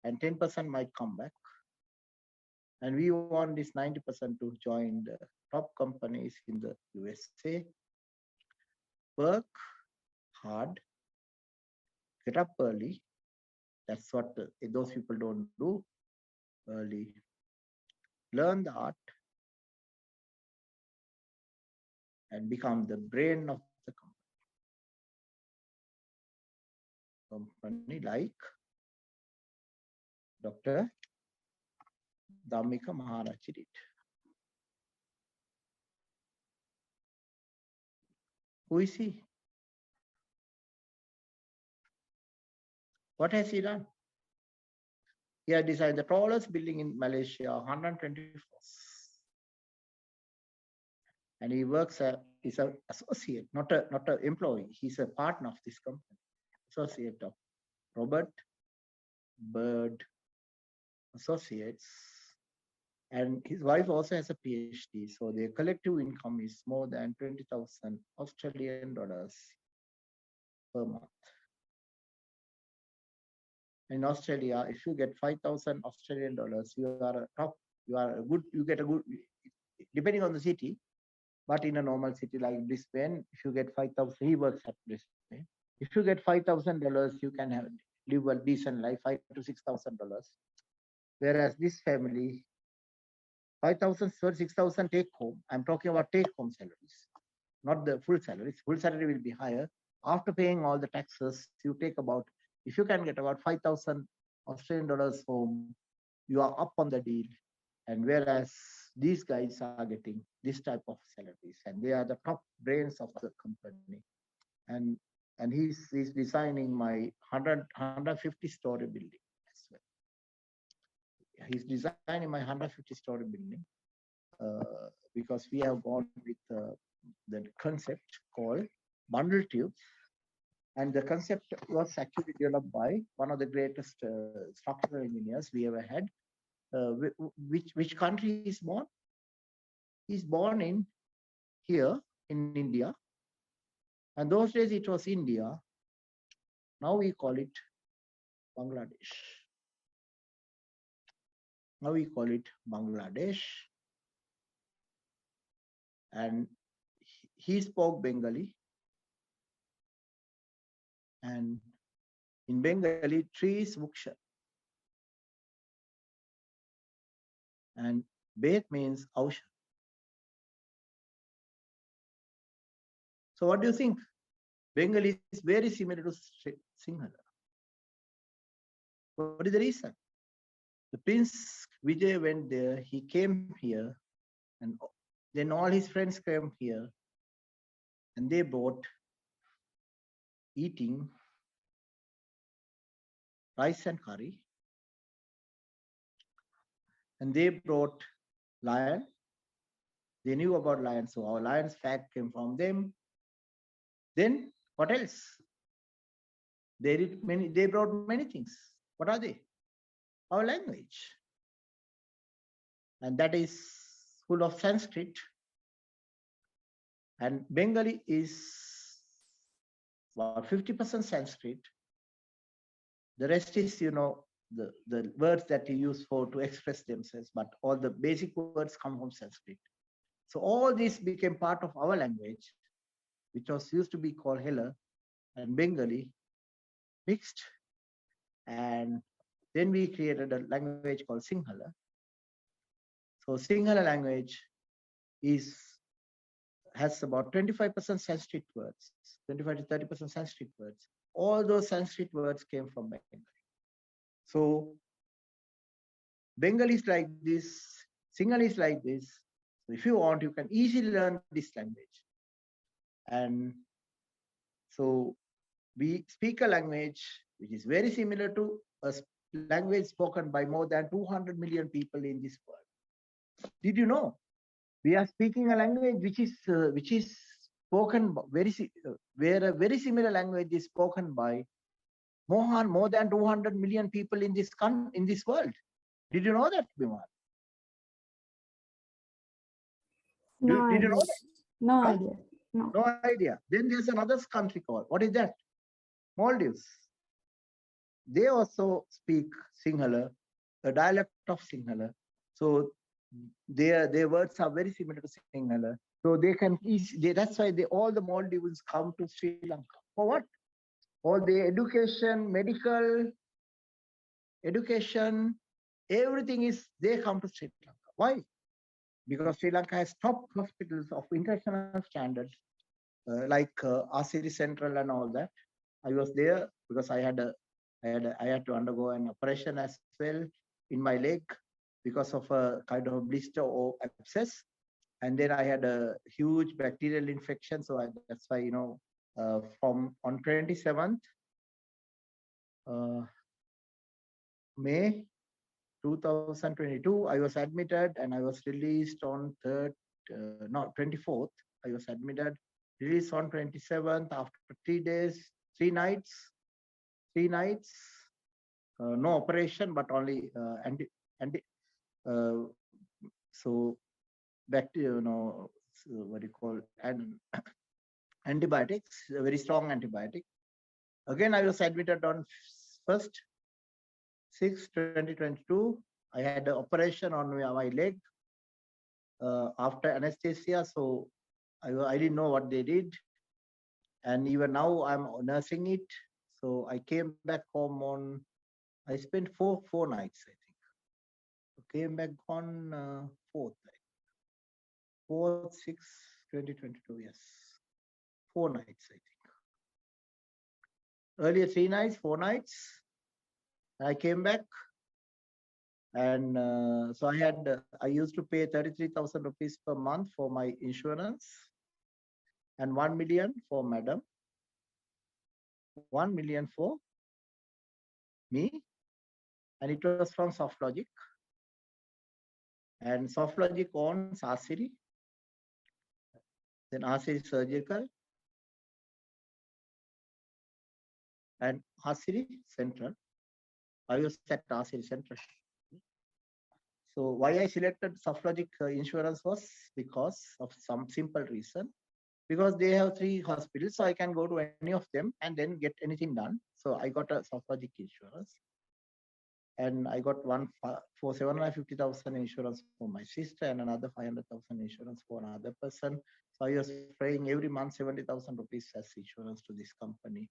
and 10% might come back. And we want this 90% to join the top companies in the USA, work hard, get up early. That's what those people don't do early. Learn the art and become the brain of the company like Dr. Dhammika Maharaji did. Who is he? What has he done? He has designed the tallest building in Malaysia, 120 floors. And he works he's an associate, not a employee. He's a partner of this company, associate of Robert Bird Associates. And his wife also has a PhD. So their collective income is more than 20,000 Australian dollars per month. In Australia, if you get 5,000 Australian dollars, you are a top, you get a good, depending on the city, but in a normal city like Brisbane, if you get 5,000, he works at Brisbane. If you get $5,000, you can live a decent life, $5,000 to $6,000. Whereas this family, 5,000 or 6,000 take home. I'm talking about take home salaries, not the full salaries. Full salary will be higher. After paying all the taxes, you take about, if you can get about 5,000 Australian dollars home, you are up on the deal. And whereas these guys are getting this type of salaries, and they are the top brains of the company. And and he's designing my 150-story building as well. He's designing my 150-story building because we have gone with the concept called bundle tubes. And the concept was actually developed by one of the greatest structural engineers we ever had. Which country is born? He's born in here in India. And those days it was India. Now we call it Bangladesh. Now we call it Bangladesh. And he spoke Bengali. And in Bengali, tree is Vuksha. And Bet means Ausha. So what do you think? Bengali is very similar to Sinhala. What is the reason? The Prince Vijay went there, he came here, and then all his friends came here, and they brought eating rice and curry, and they brought lion. They knew about lion, so our lion's fat came from them. Then what else? They brought many things. What are they? Our language. And that is full of Sanskrit. And Bengali is about 50% Sanskrit. The rest is, the words that you use to express themselves, but all the basic words come from Sanskrit. So all this became part of our language, which was used to be called Hela and Bengali mixed. And then we created a language called Sinhala. So Sinhala language has about 25% Sanskrit words, 25 to 30% Sanskrit words. All those Sanskrit words came from Bengali. So Bengali is like this, Sinhala is like this. So if you want, you can easily learn this language. And so we speak a language which is very similar to a language spoken by more than 200 million people in this world. Did you know? We are speaking a language which is spoken where a very similar language is spoken by more than 200 million people in this world. Did you know that, Bimal? No Did you idea. know that? No Huh? idea. No. No idea. Then there's another country called, what is that? Maldives. They also speak Sinhala, a dialect of Sinhala. So their words are very similar to Sinhala. So that's why all the Maldivians come to Sri Lanka. For what? All the education, medical, education, everything they come to Sri Lanka. Why? Because Sri Lanka has top hospitals of international standard, like Asiri Central and all that. I was there because I had to undergo an operation as well in my leg because of a kind of blister or abscess, and then I had a huge bacterial infection. So that's why from on 27th May 2022, I was admitted and I was released on 24th. I was admitted, released on 27th after 3 days, 3 nights, no operation, but only so bacteria, what do you call, and antibiotics, a very strong antibiotic. Again, I was admitted on 1st 6 2022. I had an operation on my leg after anesthesia, so I didn't know what they did, and even now I'm nursing it. So I came back home I spent four nights, I think. Came back on 4th 6 2022. Yes, 4 nights, I think. Earlier 3 nights, 4 nights. I came back, and so I used to pay 33,000 rupees per month for my insurance, and 1 million for madam. 1 million for me, and it was from SoftLogic. And SoftLogic owns Asiri, then Asiri Surgical, and Asiri Central. I was at Asiri Central. So why I selected SoftLogic insurance was because of some simple reason. Because they have 3 hospitals, so I can go to any of them and then get anything done. So I got a SoftLogic insurance, and I got one for 750,000 insurance for my sister and another 500,000 insurance for another person. So I was paying every month 70,000 rupees as insurance to this company.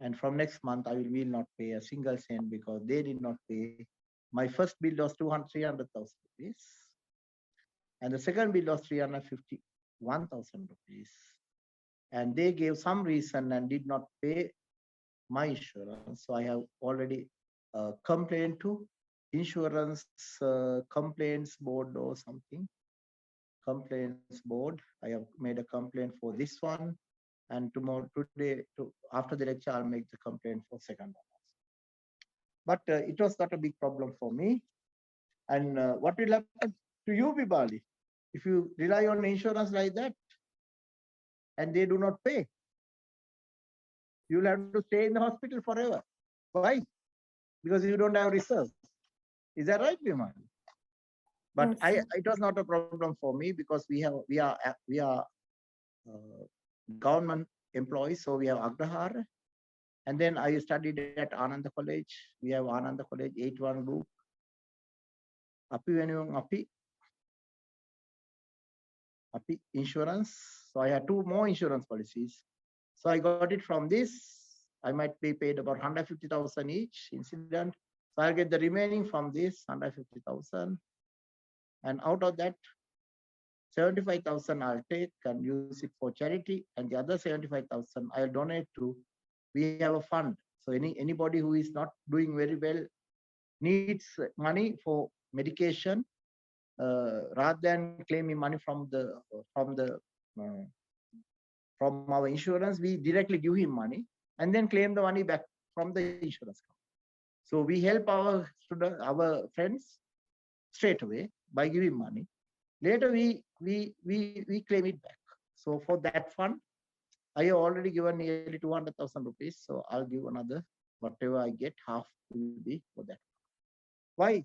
And from next month, I will not pay a single cent because they did not pay. My first bill was 300,000 rupees, and the second bill was 351,000 rupees. And they gave some reason and did not pay my insurance. So I have already complained to insurance complaints board or something. Complaints board. I have made a complaint for this one, and today, after the lecture, I'll make the complaint for second one. But it was not a big problem for me. And what will happen to you, Bibali, if you rely on insurance like that and they do not pay? You'll have to stay in the hospital forever. Why? Because you don't have reserves. Is that right, Bimali? But Yes. it was not a problem for me because we are government employees, so we have Agrahar. And then I studied at Ananda College. We have Ananda College 81 group. Api insurance. So I had 2 more insurance policies. So I got it from this. I might be paid about 150,000 each incident. So I'll get the remaining from this 150,000. And out of that, 75,000 I'll take and use it for charity, and the other 75,000 I'll donate to. We have a fund. So anybody who is not doing very well needs money for medication, rather than claiming money from uh, from our insurance, we directly give him money and then claim the money back from the insurance company. So we help our students, our friends straight away by giving money. Later we claim it back. So for that fund, I have already given nearly 200,000 rupees. So I'll give another, whatever I get, half will be for that. Why?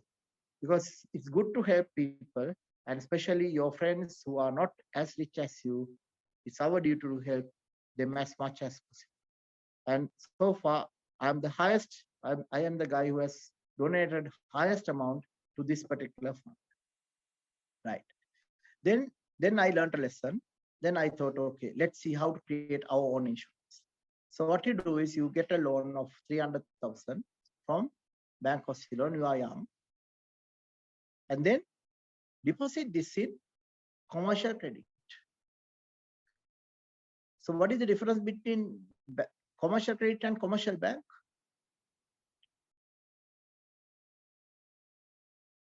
Because it's good to help people, and especially your friends who are not as rich as you. It's our duty to help them as much as possible. And so far, I'm the highest. I am the guy who has donated highest amount to this particular fund. Right. Then I learned a lesson. Then I thought, okay, let's see how to create our own insurance. So what you do is you get a loan of 300,000 from Bank of Ceylon. You are young, and then deposit this in commercial credit. So what is the difference between commercial credit and commercial bank?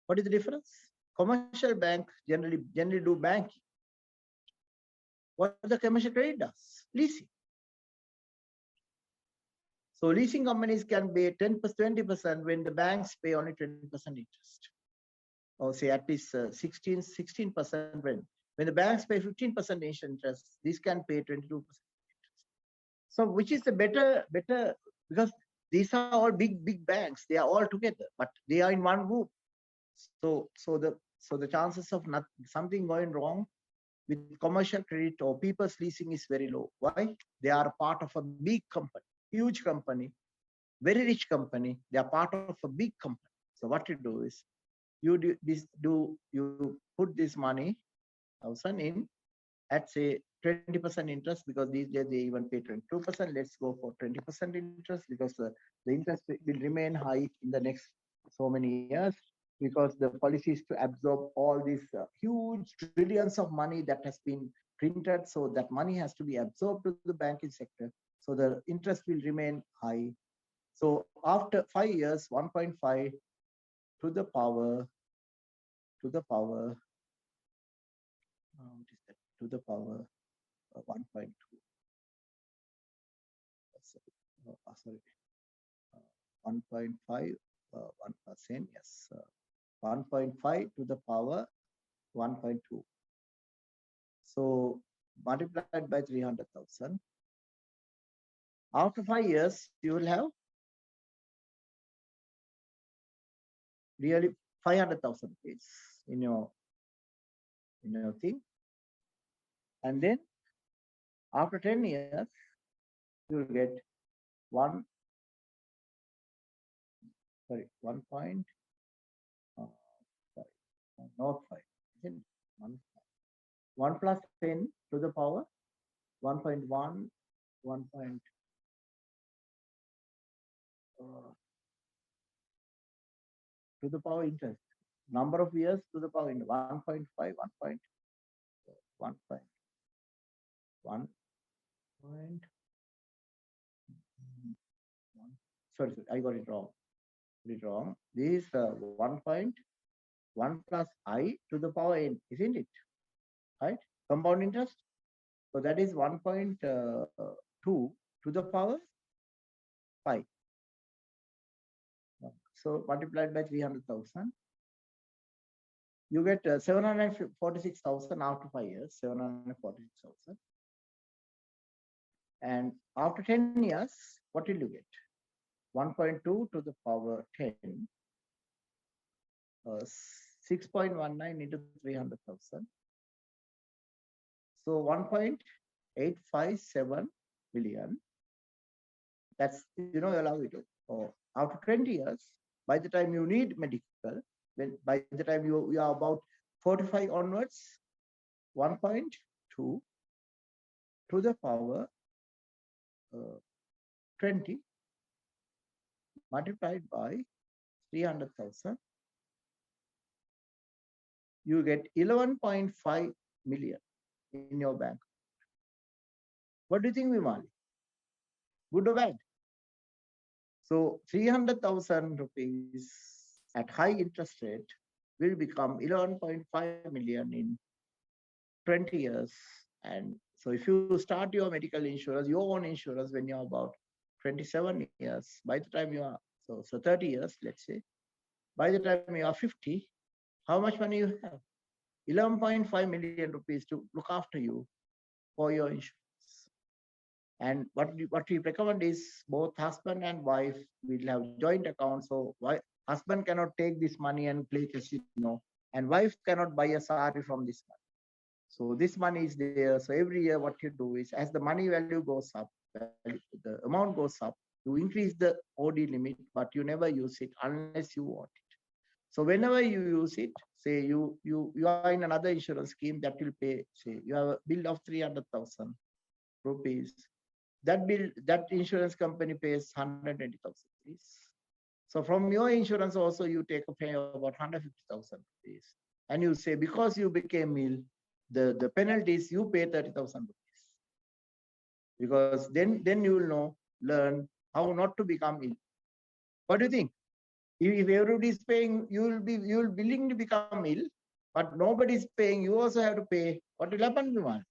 What is the difference? Commercial bank generally do banking. What the commercial credit does? Leasing. So leasing companies can pay 10%, 20% when the banks pay only 20% interest. Or say at least 16% when the banks pay 15% interest, these can pay 22% interest. So which is the better, because these are all big banks, they are all together, but they are in one group. So the chances of something going wrong with commercial credit or people's leasing is very low. Why? They are part of a big company, huge company, very rich company. They are part of a big company. So what you do is you put this money 1,000 in at say 20% interest, because these days they even pay 22%. Let's go for 20% interest because the interest will remain high in the next so many years, because the policy is to absorb all these huge trillions of money that has been printed. So that money has to be absorbed to the banking sector. So the interest will remain high. So after 5 years, 1.5 to the power, what is that? To the power 1.2. sorry, 1.5, 1%, yes, 1.5 to the power 1.2. So multiplied by 300,000. After 5 years, you will have really 500,000 rupees in your thing. And then after 10 years, you will get 1 point, not 5, isn't it? 1 plus 10 to the power 1.1, 1 point, to the power interest. Number of years to the power in 1.5, 1.1, sorry, I got it wrong. This is 1.1 plus I to the power n, isn't it? Right? Compound interest. So that is 1.2 to the power 5. So multiplied by 300,000, you get 746,000 after 5 years, 746,000. And after 10 years, what will you get? 1.2 to the power 10, 6.19 into 300,000. So 1.857 billion. That's, allow you to. After 20 years, by the time you need medical, when by the time you are about 45 onwards, 1.2 to the power 20 multiplied by 300,000, you get 11.5 million in your bank. What do you think, Vimali? Good or bad? So 300,000 rupees at high interest rate will become 11.5 million in 20 years. And so if you start your medical insurance, your own insurance, when you're about 27 years, by the time you are, so 30 years, let's say, by the time you are 50, how much money you have? 11.5 million rupees to look after you for your insurance. And what we recommend is both husband and wife will have joint accounts. So husband cannot take this money and play casino, and wife cannot buy a sari from this money. So this money is there. So every year what you do is, as the money value goes up, the amount goes up, you increase the OD limit, but you never use it unless you want it. So whenever you use it, say you are in another insurance scheme that will pay, say you have a bill of 300,000 rupees. That bill, that insurance company pays 120,000 rupees. So from your insurance also you take a pay of about 150,000 rupees. And you say, because you became ill, the penalties you pay 30,000 rupees. Because then you will learn how not to become ill. What do you think? If everybody is paying, you will willing to become ill, but nobody is paying, you also have to pay. What will happen, Vimal?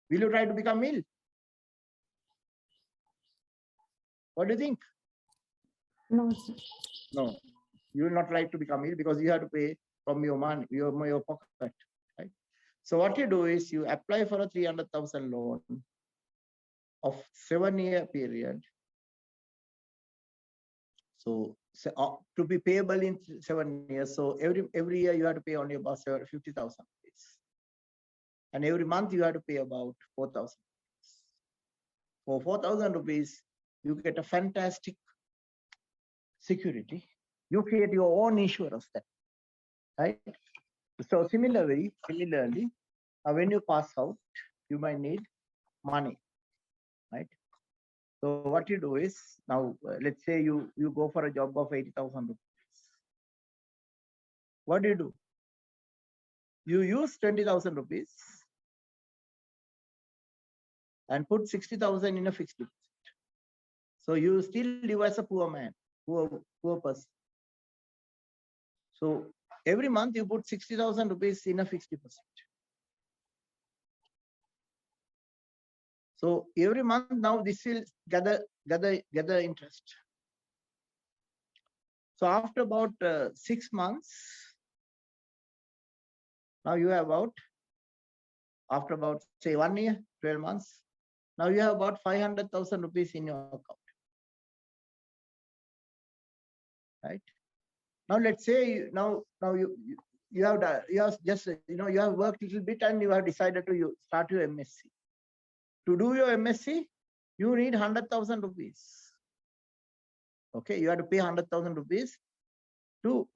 Will you try to become ill? What do you think? No, sir. No, you will not like to become ill because you have to pay from your money, your pocket, right? So what you do is you apply for a 300,000 loan of 7-year period. So to be payable in 7 years. So every year you have to pay only about 50,000 rupees, and every month you have to pay about 4,000 rupees. For 4,000 rupees, you get a fantastic security. You create your own insurance then, right? So similarly, when you pass out, you might need money, right? So what you do is, now let's say you go for a job of 80,000 rupees. What do? You use 20,000 rupees and put 60,000 in a fixed deposit. So you still live as a poor man, poor person. So every month you put 60,000 rupees in a fixed deposit. So every month now this will gather gather interest. So after about 6 months, now you have about, after about say 1 year, 12 months, now you have about 500,000 rupees in your account. Right? Now let's say now you have just you have worked a little bit and you have decided to start your MSc. To do your MSc, you need 100,000 rupees. Okay, you have to pay 100,000 rupees to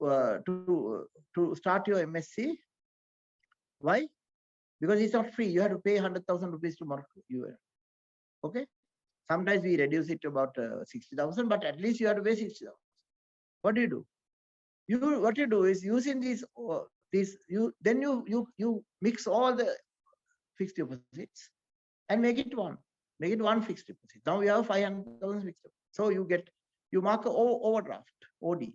start your MSc. Why? Because it's not free. You have to pay 100,000 rupees to mark you. Okay. Sometimes we reduce it to about 60,000, but at least you have to pay 60,000. What do? What you do is using these you mix all the fixed deposits and make it one fixed deposit. Now you have 500,000 fixed deposit. So you mark a overdraft, OD.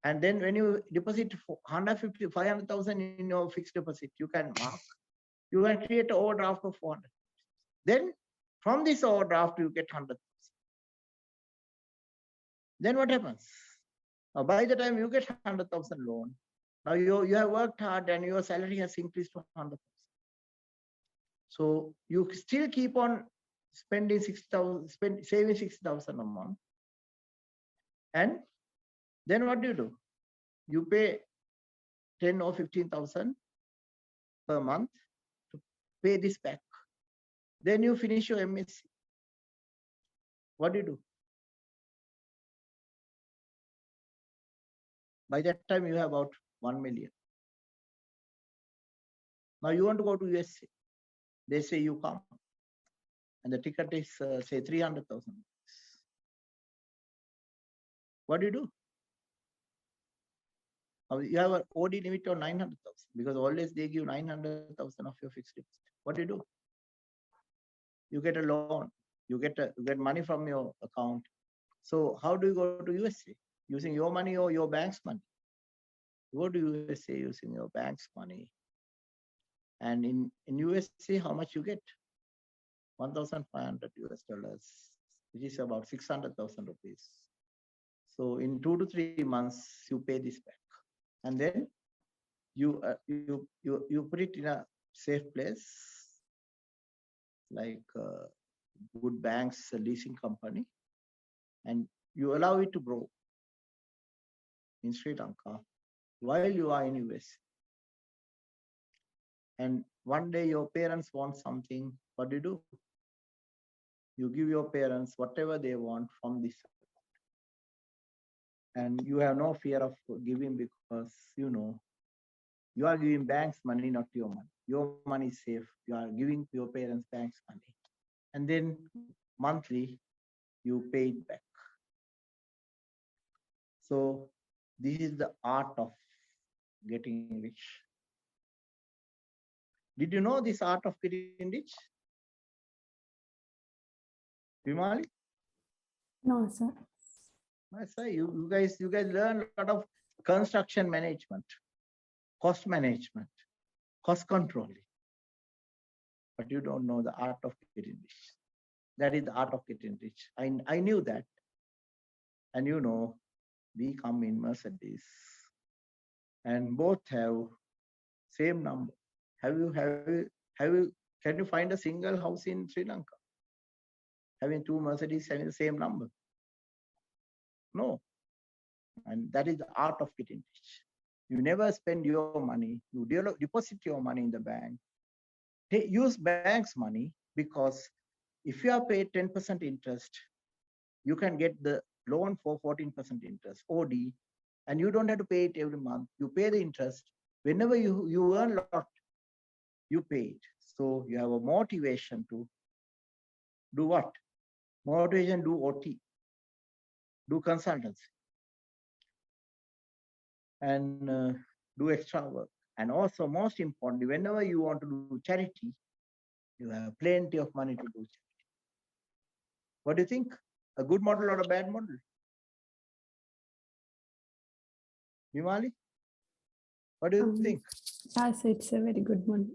And then when you deposit 500,000 in your fixed deposit, you can create an overdraft of 400. Then from this overdraft, you get 100,000. Then what happens? Now, by the time you get 100,000 loan, now you have worked hard and your salary has increased to 100,000. So you still keep on spending 6,000, saving 6,000 a month. And then what do? You pay 10 or 15,000 per month to pay this back. Then you finish your MSc. What do? By that time, you have about 1 million. Now you want to go to USA. They say you come. And the ticket is, say, 300,000. What do? Now you have an OD limit of 900,000 because always they give 900,000 of your fixed deposit. What do? You get a loan. You get money from your account. So how do you go to USA? Using your money or your bank's money? You go to USA using your bank's money. And in USA, how much you get? 1,500 US dollars, which is about 600,000 rupees. So in 2 to 3 months, you pay this back. And then you put it in a safe place, like good banks, a leasing company, and you allow it to grow in Sri Lanka while you are in US. And one day your parents want something, what do? You give your parents whatever they want from this. And you have no fear of giving because you are giving banks money, not your money. Your money is safe. You are giving your parents banks money. And then monthly, you pay it back. So this is the art of getting rich. Did you know this art of getting rich? Vimali? No, sir. I say you guys learn a lot of construction management, cost management, cost controlling. But you don't know the art of getting rich. That is the art of getting rich. I knew that. And we come in Mercedes and both have same number. Can you find a single house in Sri Lanka having 2 Mercedes having the same number? No. And that is the art of getting rich. You never spend your money. You deposit your money in the bank. Use bank's money because if you are paid 10% interest, you can get the loan for 14% interest, OD, and you don't have to pay it every month. You pay the interest. Whenever you earn a lot, you pay it. So you have a motivation to do what? Motivation, do OT, do consultancy, and do extra work. And also, most importantly, whenever you want to do charity, you have plenty of money to do charity. What do you think? A good model or a bad model? Vimali? What do you think? Yes, it's a very good one.